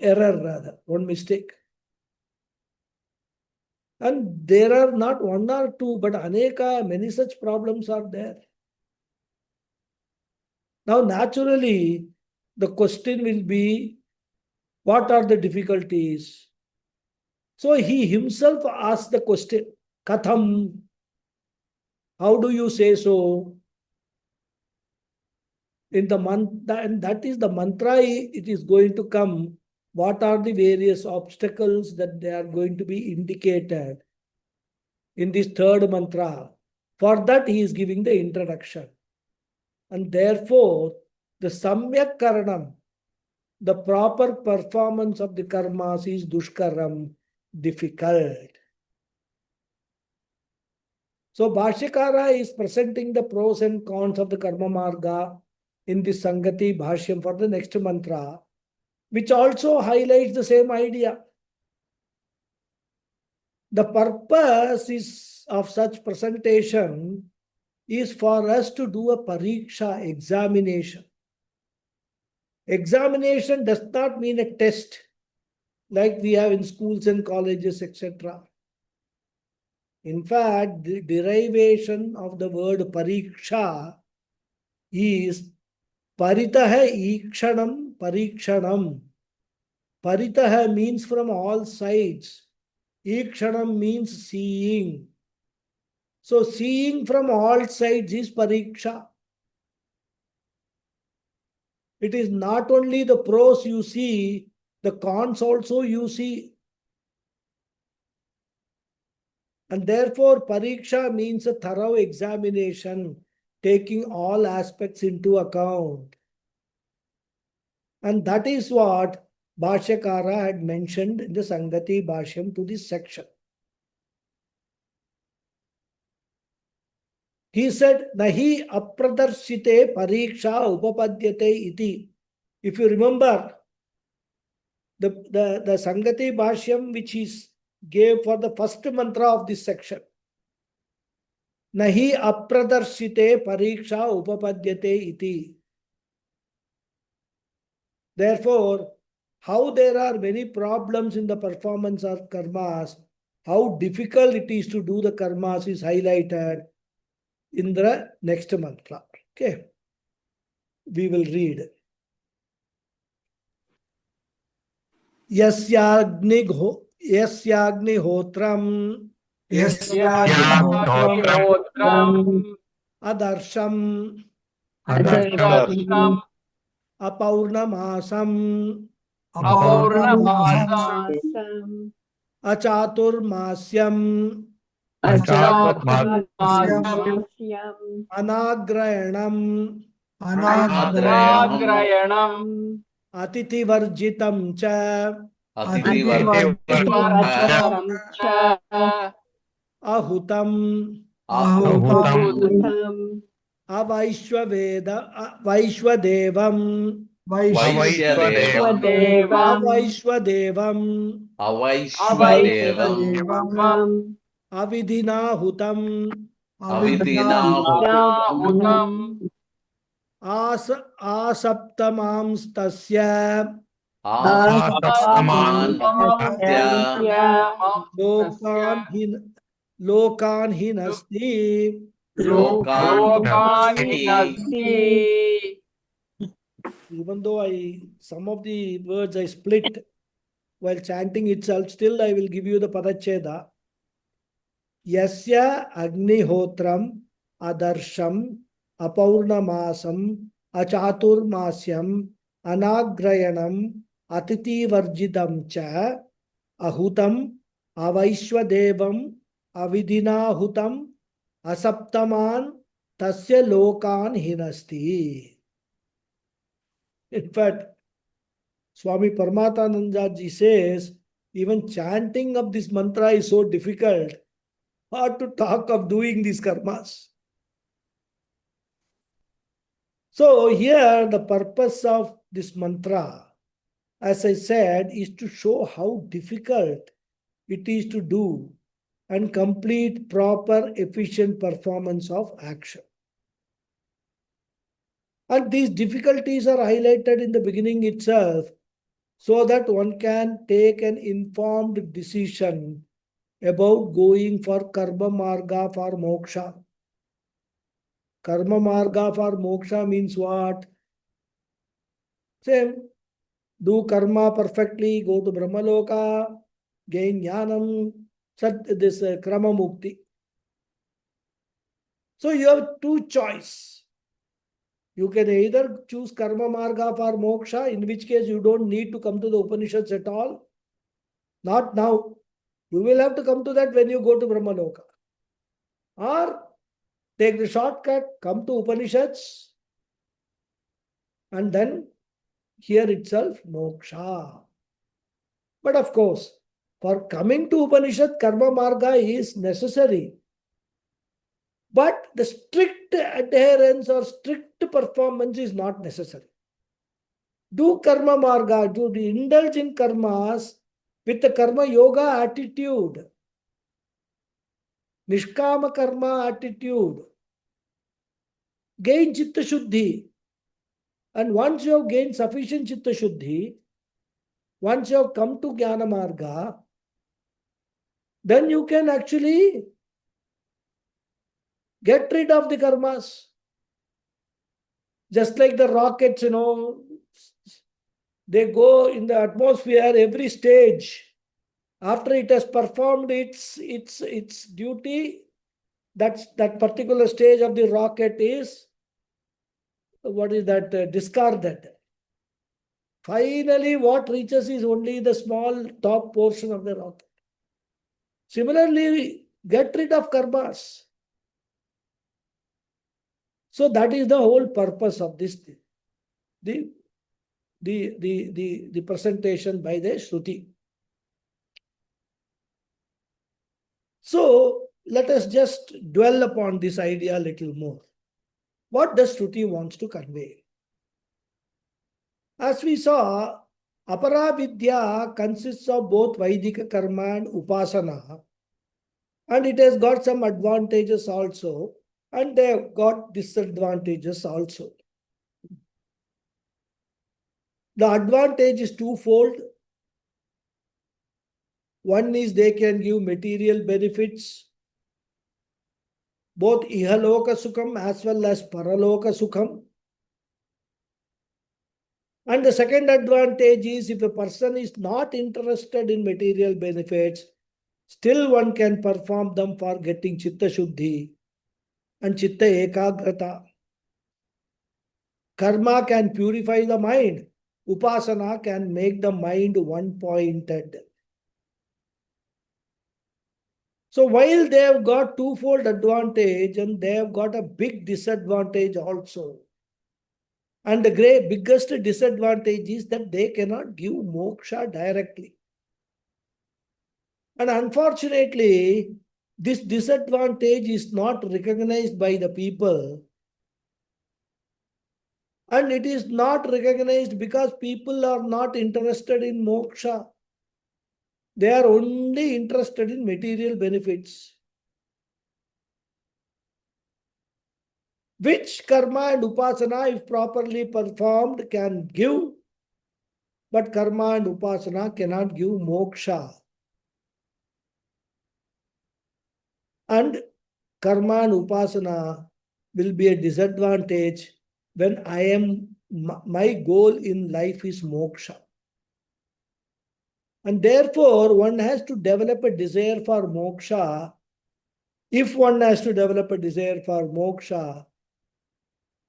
error, rather, one mistake. And there are not one or two, but aneka, many such problems are there. Now, naturally, the question will be, what are the difficulties? So he himself asked the question, Katham, how do you say so? In the mantra, and that is the mantra, it is going to come. What are the various obstacles that they are going to be indicated in this third mantra? For that, he is giving the introduction. And therefore, the samyak karanam, the proper performance of the karmas is dushkaram, difficult. So Bhashyakara is presenting the pros and cons of the karma marga in the Sangati Bhashyam for the next mantra, which also highlights the same idea. The purpose of such presentation is for us to do a pariksha, examination. Examination does not mean a test like we have in schools and colleges, etc. In fact, the derivation of the word pariksha is paritaha ikshanam parikshanam. Paritaha means from all sides. Ikshanam means seeing. So seeing from all sides is pariksha. It is not only the pros you see, the cons also you see. And therefore, pariksha means a thorough examination, taking all aspects into account. And that is what Bhashyakara had mentioned in the Sangati Bhashyam to this section. He said, Nahi apradarshite pariksha upapadyate iti. If you remember, the Sangati Bhashyam which he gave for the first mantra of this section. Nahi apradarshite pariksha upapadyate iti. Therefore, how there are many problems in the performance of karmas, how difficult it is to do the karmas is highlighted in the next mantra. Okay. We will read. Yasyagnihotam adarsham apaunamasam achaturmasyam anagrayanam
अनाग्रयणम्
अतिथिवर्जितं च
अतिथिवर्जितं च
अहुतम्
आहुतम्
वैश्वदेवम्
वैश्वदेवम् अवैश्वदेवम्
अविधिनाहुतम्
अविधिनाहुतम्
आसप्तमांस्तस्य
आसप्तमांस्तस्य
लोकान् हि नस्ति.
लोकान् हि नस्ति.
Even though some of the words I split while chanting itself, still I will give you the padacheda. Yasya agnihotram adarsham apaurnamasam achaturmasyam anagrayanam atiti varjidam cha ahutam avaishwadevam avidinahutam asaptaman tasya lokan hinasti. In fact, Swami Paramatananda ji says, even chanting of this mantra is so difficult. Hard to talk of doing these karmas. So here the purpose of this mantra, as I said, is to show how difficult it is to do and complete proper efficient performance of action. And these difficulties are highlighted in the beginning itself so that one can take an informed decision about going for karma marga for moksha. Karma marga for moksha means what? Same. Do karma perfectly, go to Brahmaloka, gain jnanam, this krama mukti. So you have two choice. You can either choose karma marga for moksha, in which case you don't need to come to the Upanishads at all. Not now. You will have to come to that when you go to Brahmaloka. Or take the shortcut, come to Upanishads, and then here itself moksha. But of course, for coming to Upanishad, karma marga is necessary. But the strict adherence or strict performance is not necessary. Do karma marga, do indulge in karmas with the karma yoga attitude, nishkama karma attitude, gain chitta shuddhi. And once you have gained sufficient chitta shuddhi, once you have come to jnana marga, then you can actually get rid of the karmas. Just like the rockets, they go in the atmosphere every stage. After it has performed its duty, that particular stage of the rocket is, discarded. Finally, what reaches is only the small top portion of the rocket. Similarly, get rid of karmas. So that is the whole purpose of this thing. The presentation by the Shruti. So let us just dwell upon this idea a little more. What does Shruti wants to convey? As we saw, Apara Vidya consists of both Vaidika karma and Upasana, and it has got some advantages also, and they have got disadvantages also. The advantage is twofold. One is they can give material benefits, both ihaloka sukham as well as paraloka sukham. And the second advantage is if a person is not interested in material benefits, still one can perform them for getting chitta shuddhi and chitta ekagrata. Karma can purify the mind. Upasana can make the mind one-pointed. So while they have got twofold advantage and they have got a big disadvantage also. And the biggest disadvantage is that they cannot give moksha directly. And unfortunately, this disadvantage is not recognized by the people. And it is not recognized because people are not interested in moksha. They are only interested in material benefits. Which karma and upasana, if properly performed, can give, but karma and upasana cannot give moksha. And karma and upasana will be a disadvantage when my goal in life is moksha. And therefore, one has to develop a desire for moksha. If one has to develop a desire for moksha,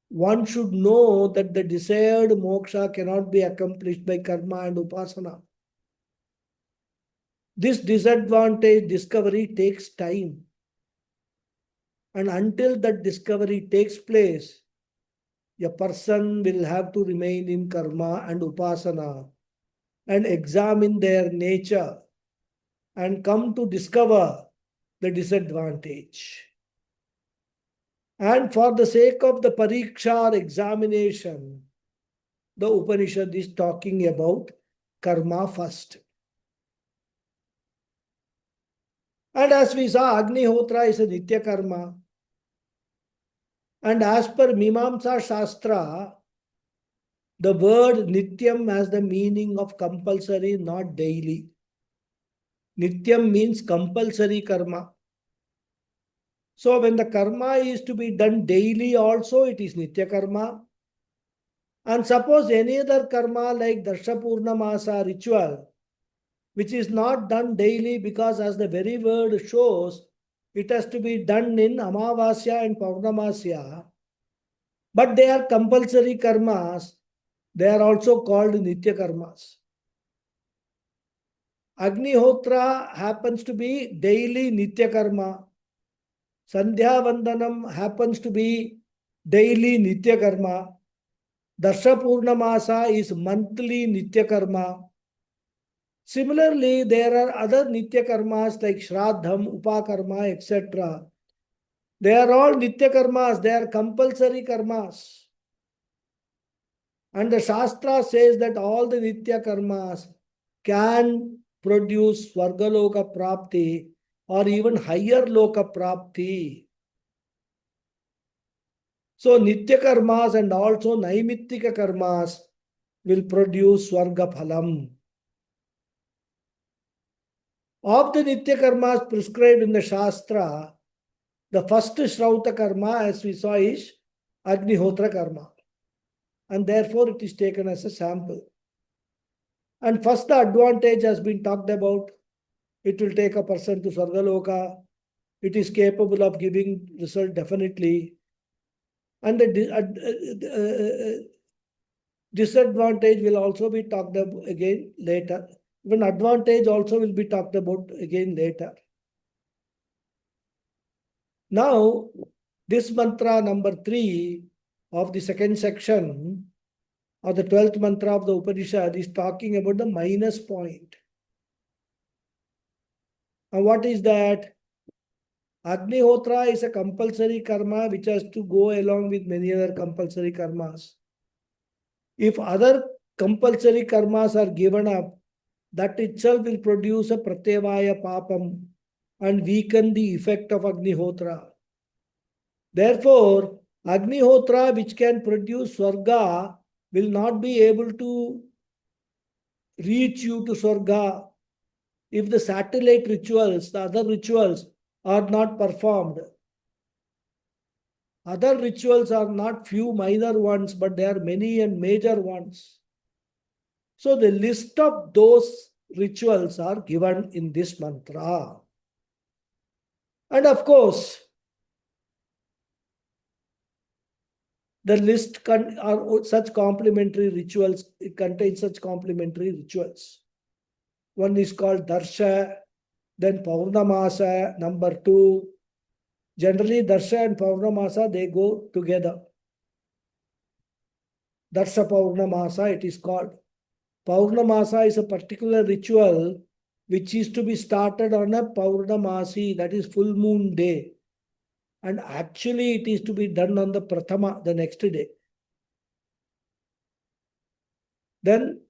one should know that the desired moksha cannot be accomplished by karma and upasana. This disadvantage discovery takes time. And until that discovery takes place, a person will have to remain in karma and upasana and examine their nature and come to discover the disadvantage. And for the sake of the pariksha or examination, the Upanishad is talking about karma first. And as we saw, Agnihotra is a nitya karma. And as per Mimamsa Shastra, the word nityam has the meaning of compulsory, not daily. Nityam means compulsory karma. So when the karma is to be done daily also, it is nitya karma. And suppose any other karma like Darsha Purnamasa ritual, which is not done daily because as the very word shows, it has to be done in Amavasya and Paurnamasya, but they are compulsory karmas, they are also called nitya karmas. Agnihotra happens to be daily nitya karma. Sandhya Vandanam happens to be daily nitya karma. Darsha Purnamasa is monthly nitya karma. Similarly, there are other nitya karmas like Shraddham, Upakarma, etc. They are all nitya karmas, they are compulsory karmas. And the Shastra says that all the nitya karmas can produce Swargaloka Prapti or even higher Loka Prapti. So nitya karmas and also naimittika karmas will produce Swarga Phalam. Of the nitya karmas prescribed in the Shastra, the first Shrauta karma, as we saw, is Agnihotra karma. And therefore it is taken as a sample. And first the advantage has been talked about. It will take a person to Swargaloka. It is capable of giving result definitely. And the disadvantage will also be talked about again later. Even advantage also will be talked about again later. Now, this mantra number 3 of the second section, or the 12th mantra of the Upanishad, is talking about the minus point. And what is that? Agnihotra is a compulsory karma which has to go along with many other compulsory karmas. If other compulsory karmas are given up, that itself will produce a pratyavaya papam and weaken the effect of Agnihotra. Therefore, Agnihotra, which can produce Swarga, will not be able to reach you to Swarga if the satellite rituals, the other rituals, are not performed. Other rituals are not few minor ones, but they are many and major ones. So the list of those rituals are given in this mantra. And of course, the list are such complementary rituals, it contains such complementary rituals. One is called Darsha, then Paurnamasa, number 2. Generally, Darsha and Paurnamasa, they go together. Darsha Paurnamasa, it is called. Paurnamasa is a particular ritual which is to be started on a Paurnamasi, that is full moon day. And actually, it is to be done on the Prathama, the next day. Then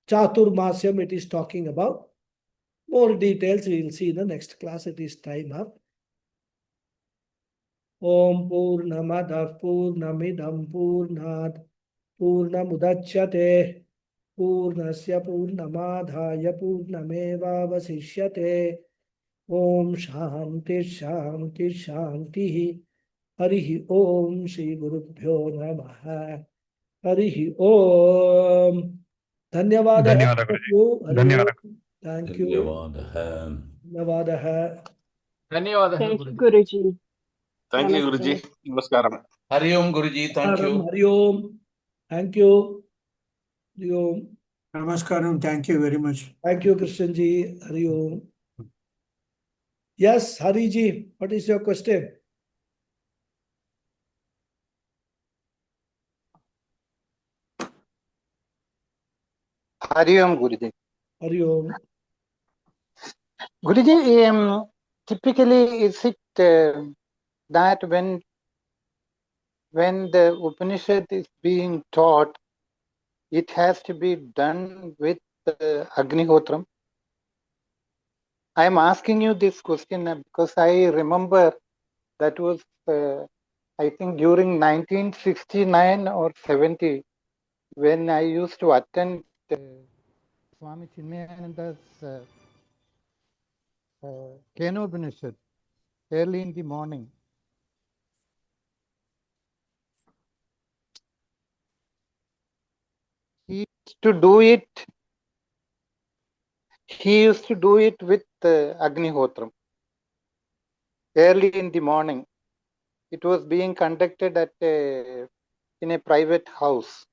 Chaturmasyam, it is talking about. More details we will see in the next class. It is time up. Om Purnamadav Purnamidam Purnat Purnamudachyate Purnasya Purnamadhaya Purnamevavasishyate. Om Shanti Shanti Shanti. Harihi Om Shri Gurubhyo Namaha. Harihi Om. Dhanyavada.
धन्यवाद गुरुजी धन्यवाद
Thank you.
Dhanyavadaha.
Dhanyavadaha.
Thank you, Guruji.
Thank you,
Namaste.
Guruji. Namaskaram.
Hari Om Guruji, thank you.
Hari Om. Thank you. Hari Om.
Namaskaram. Thank you very much.
Thank you, Krishnji. Hari Om. Yes, Hariji, what is your question?
Hari Om Guruji.
Hari Om.
Guruji, typically is it that when the Upanishad is being taught, it has to be done with Agnihotram? I am asking you this question because I remember that was, I think, during 1969 or 70, when I used to attend Swami Chinmayananda's Keno Upanishad early in the morning. He used to do it with Agnihotram early in the morning. It was being conducted in a private house.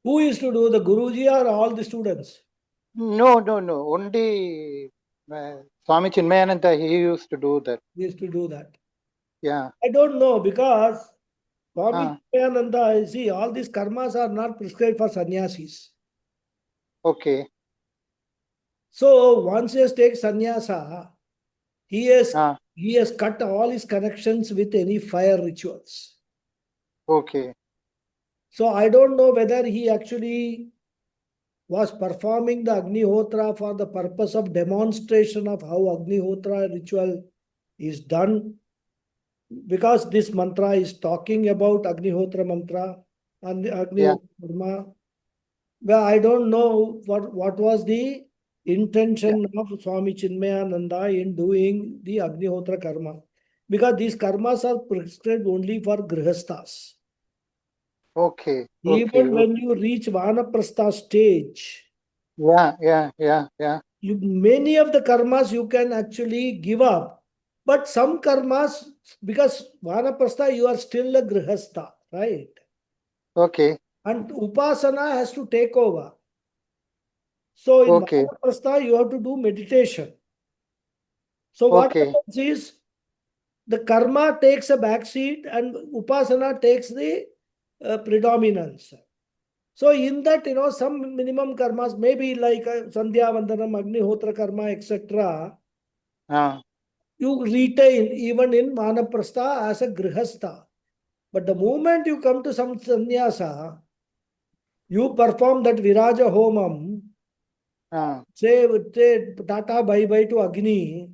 Who used to do, the Guruji or all the students?
No. Only Swami Chinmayananda, he used to do that.
He used to do that.
Yeah.
I don't know, because Swami Chinmayananda, see, all these karmas are not prescribed for sannyasis.
Okay.
So once he has taken sannyasa, he has cut all his connections with any fire rituals.
Okay.
So I don't know whether he actually was performing the Agnihotra for the purpose of demonstration of how Agnihotra ritual is done, because this mantra is talking about Agnihotra mantra and Agnihotra Dharma. Well, I don't know what was the intention of Swami Chinmayananda in doing the Agnihotra karma, because these karmas are prescribed only for grihasthas.
Okay.
Even when you reach Vanaprastha stage, many of the karmas you can actually give up. But some karmas, because Vanaprastha, you are still a grihastha, right?
Okay.
And upasana has to take over. So in Vanaprastha, you have to do meditation. So what happens is, the karma takes a backseat and upasana takes the predominance. So in that, some minimum karmas, maybe like Sandhya Vandanam, Agnihotra karma, etc. You retain even in Vanaprastha as a grihastha. But the moment you come to some sannyasa, you perform that Viraja Homam, say Tata bye bye to Agni.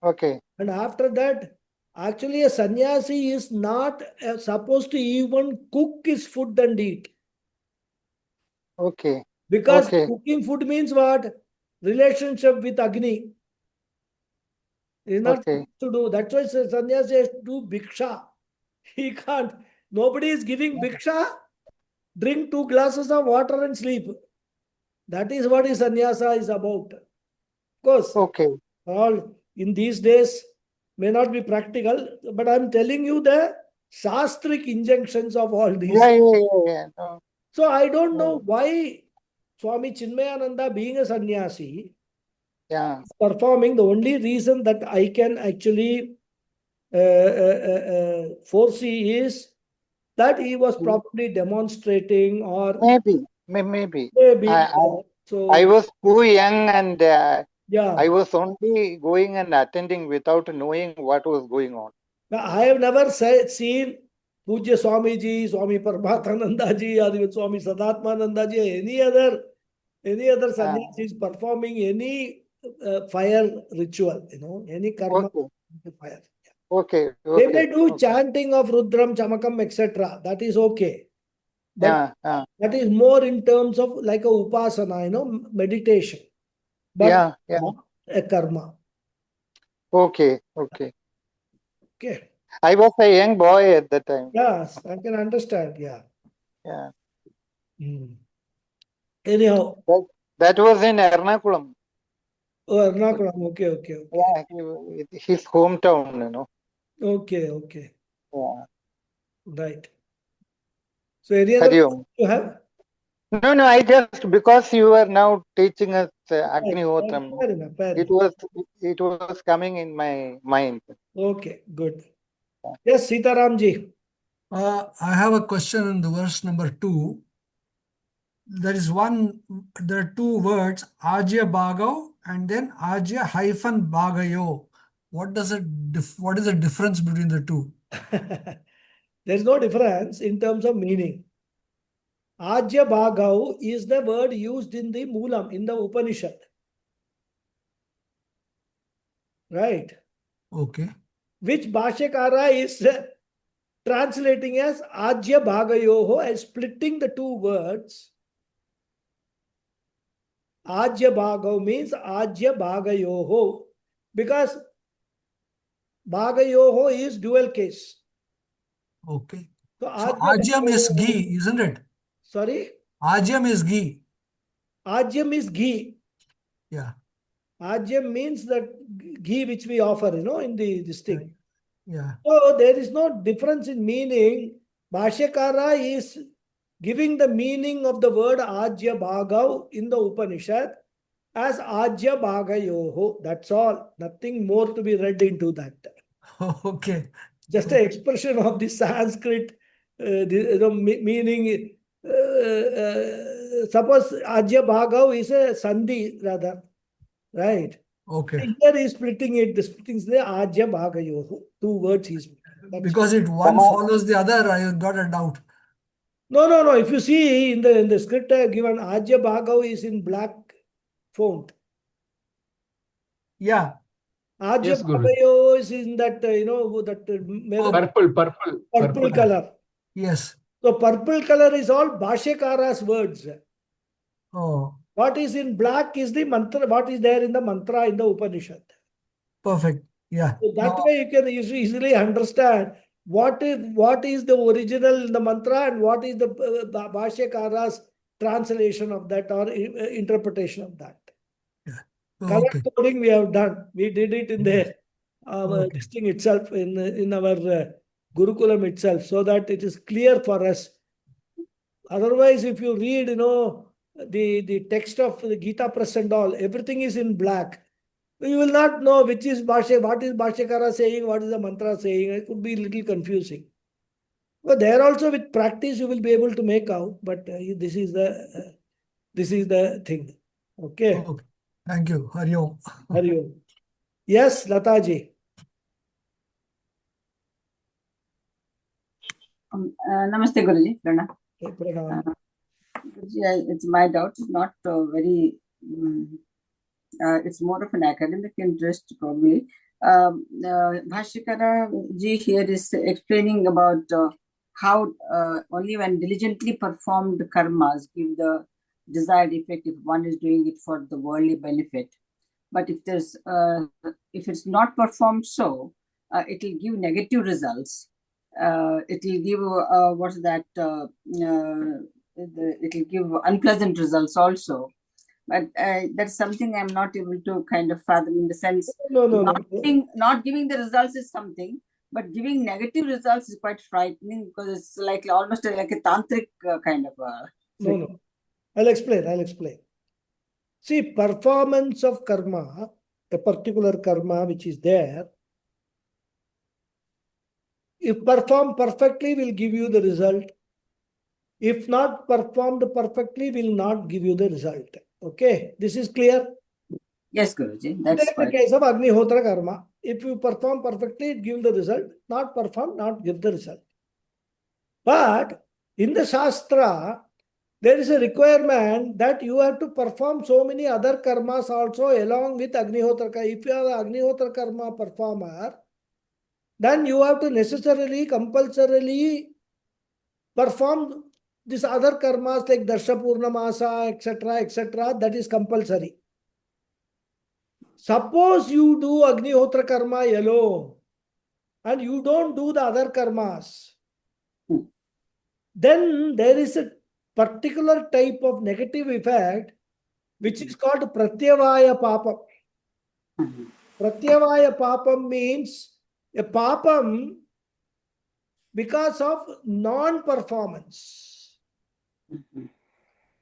Okay.
And after that, actually a sannyasi is not supposed to even cook his food and eat.
Okay.
Because cooking food means what? Relationship with Agni. He is not supposed to do. That's why sannyasi has to do bhiksha. He can't. Nobody is giving bhiksha. Drink 2 glasses of water and sleep. That is what his sannyasa is about. Of course, all in these days may not be practical, but I'm telling you the shastric injunctions of all these.
No.
So I don't know why Swami Chinmayananda, being a sannyasi, is performing. The only reason that I can actually foresee is that he was probably demonstrating, or
maybe.
maybe.
I
So
was too young, and
yeah,
I was only going and attending without knowing what was going on.
I have never seen Pujya Swamiji, Swami Paramathananda ji, or even Swami Sadatmananda ji, any other sannyasis performing any fire ritual, any karma
Okay.
fire.
Okay.
They may
Okay.
do
Okay.
chanting of Rudram, Chamakam, etc. That is okay. But
Yeah.
that is more in terms of like a upasana, meditation. But
Yeah.
not a karma.
Okay. Okay.
Okay.
I was a young boy at that time.
Yes, I can understand. Yeah.
Yeah.
Anyhow.
That was in Ernakulam.
Oh, Ernakulam. Okay.
Yeah, his hometown,
Okay.
Yeah.
Right. So any other
Hari
question you have?
No, I just, because you are now teaching us
Right.
Agnihotram,
Fair enough.
it was coming in my mind.
Okay, good. Yes, Sitaramji.
I have a question in the verse number 2. There are two words, Ajya Bhagav and then Ajya hyphen Bhagayo. What is the difference between the two?
There's no difference in terms of meaning. Ajya Bhagav is the word used in the Moolam, in the Upanishad. Right?
Okay.
Which Bhashyakara is translating as Ajya Bhagayoho, as splitting the two words. Ajya Bhagav means Ajya Bhagayoho, because Bhagayoho is dual case.
Okay.
So
Ajyam is ghee, isn't it?
Sorry?
Ajyam is ghee.
Ajyam is ghee.
Yeah.
Ajyam means that ghee which we offer, in this thing.
Yeah.
So there is no difference in meaning. Bhashyakara is giving the meaning of the word Ajya Bhagav in the Upanishad as Ajya Bhagayoho. That's all. Nothing more to be read into that.
Okay.
Just an expression of the Sanskrit meaning. Suppose Ajya Bhagav is a Sandhi rather. Right.
Okay.
Here he is splitting it. The splitting is the Ajya Bhagayoho. Two words he is.
Because one follows the other, I got a doubt.
No. If you see in the script I have given, Ajya Bhagav is in black font.
Yeah.
Ajya Bhagayo is in that, purple color.
Yes.
So purple color is all Bhashyakara's words.
Oh.
What is in black is the mantra, what is there in the mantra in the Upanishad.
Perfect. Yeah.
So that way you can easily understand what is the original in the mantra and what is the Bhashyakara's translation of that or interpretation of that.
Yeah.
Color
Okay.
coding we have done. We did it in the this thing itself, in our Gurukulam itself, so that it is clear for us. Otherwise, if you read, the text of the Gita Press and all, everything is in black. You will not know what is Bhashyakara saying, what is the mantra saying. It could be a little confusing. But there also, with practice, you will be able to make out. But this is the thing. Okay.
Thank you. Hari Om.
Hari Om. Yes, Lataji.
Namaste, Guruji. Pranam.
Pranam.
It's my doubt. It's not very. It's more of an academic interest, probably. Bhashyakara ji here is explaining about how only when diligently performed karmas give the desired effect if one is doing it for the worldly benefit. But if it's not performed so, it will give negative results. It will give it will give unpleasant results also. But that's something I'm not able to kind of fathom, in the sense not giving the results is something, but giving negative results is quite frightening, because it's like almost like a tantric kind of
No. I'll explain. See, performance of karma, a particular karma which is there, if performed perfectly, will give you the result. If not performed perfectly, will not give you the result. Okay, this is clear?
Yes, Guruji.
That
That's
is the
quite.
case of Agnihotra karma. If you perform perfectly, it gives the result. Not perform, not give the result. But in the Shastra, there is a requirement that you have to perform so many other karmas also along with Agnihotra. If you are an Agnihotra karma performer, then you have to necessarily, compulsorily perform these other karmas like Darsha Purnamasa, etc. That is compulsory. Suppose you do Agnihotra karma alone and you don't do the other karmas, then there is a particular type of negative effect which is called Pratyavaya Papam. Pratyavaya Papam means a papam because of non-performance.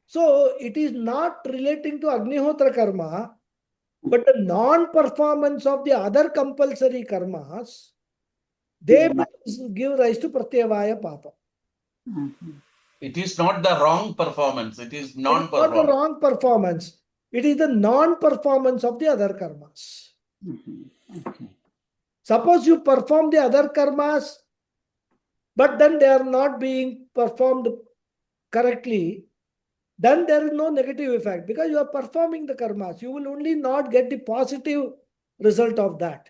So it is not relating to Agnihotra karma, but the non-performance of the other compulsory karmas, they give rise to Pratyavaya Papa.
It is not the wrong performance. It is
It is not the
non-performance.
wrong performance. It is the non-performance of the other karmas.
Okay.
Suppose you perform the other karmas, but then they are not being performed correctly, then there is no negative effect because you are performing the karmas. You will only not get the positive result of that.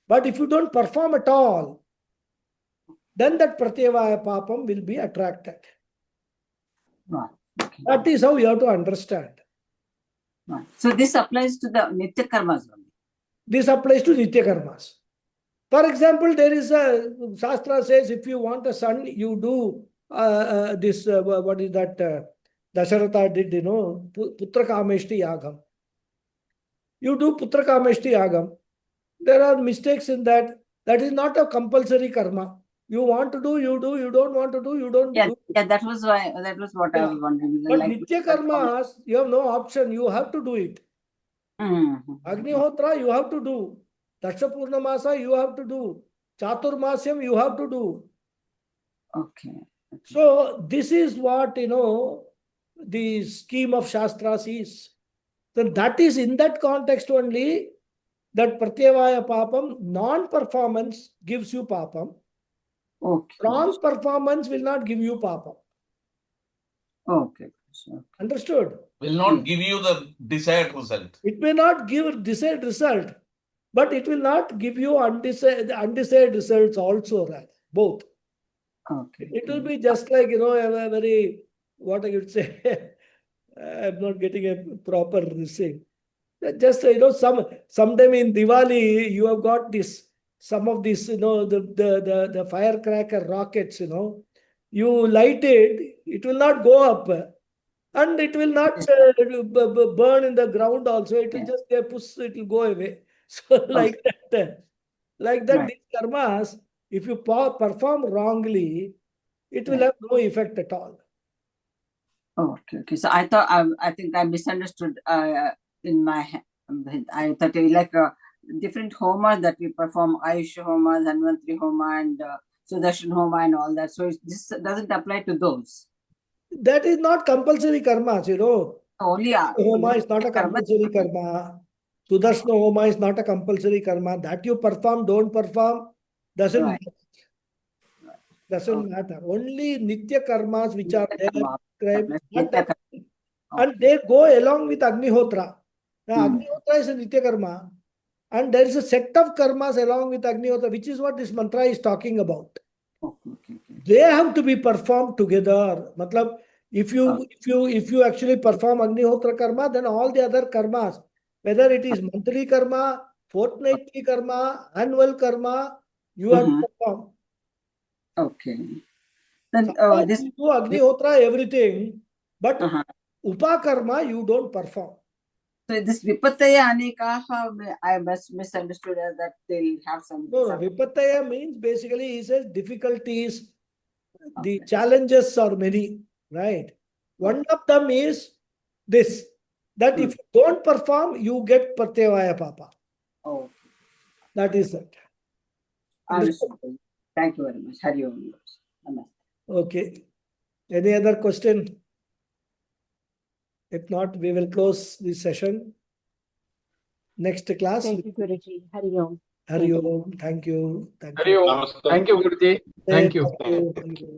But if you don't perform at all, then that Pratyavaya Papam will be attracted.
Right. Okay.
That is how you have to understand.
Right. So this applies to the Nitya karmas only.
This applies to Nitya karmas. For example, there is a Shastra says if you want a son, you do this, what is that? Dasharatha did, Putra Kameshti Yagam. You do Putra Kameshti Yagam. There are mistakes in that. That is not a compulsory karma. You want to do, you do. You don't want to do, you don't do.
Yeah, that was why. That was what I was wondering.
But
Like,
Nitya karmas, you have no option. You have to do it. Agnihotra, you have to do. Daksha Purnamasa, you have to do. Chaturmasyam, you have to do.
Okay.
So this is what, the scheme of Shastras is. Then that is in that context only that Pratyavaya Papam, non-performance gives you Papam.
Okay.
Wrong performance will not give you Papam.
Okay.
Understood?
Will not give you the desired result.
It may not give desired result, but it will not give you undesired results also, right? Both.
Okay.
It will be just like, a very, what I could say, I'm not getting a proper thing. Just, sometime in Diwali, you have got some of these, the firecracker rockets, you light it, it will not go up. And it will not burn in the ground also. It will just push, it will go away. So like that, these karmas, if you perform wrongly, it will have no effect at all.
Okay. So I thought I think I misunderstood in my head. I thought like different homas that we perform, Ayush Homa, Dhanvantri Homa, and Sudarshan Homa, and all that. So this doesn't apply to those.
That is not compulsory karmas,
Only
Homa is not a compulsory karma. Sudarshana Homa is not a compulsory karma. That you perform, don't perform, doesn't matter. Only Nitya karmas which are there described, and they go along with Agnihotra. Now, Agnihotra is a Nitya karma, and there is a set of karmas along with Agnihotra, which is what this mantra is talking about. They have to be performed together. Matlab, if you actually perform Agnihotra karma, then all the other karmas, whether it is monthly karma, fortnightly karma, annual karma, you have to perform.
Okay. Then
this you do Agnihotra everything, but Upa karma you don't perform.
So this Vipataya Anekaha, I must misunderstood as that they'll have some.
No, Vipataya means basically he says difficulties, the challenges are many, right? One of them is this, that if you don't perform, you get Pratyavaya Papa.
Oh.
That is that.
Understood. Thank you very much. Hari Om. Namaste.
Okay. Any other question? If not, we will close the session. Next class.
Thank you, Guruji. Hari Om.
Hari Om. Thank you. Thank
Hari
you.
Om. Thank you, Guruji. Thank you.
Thank you.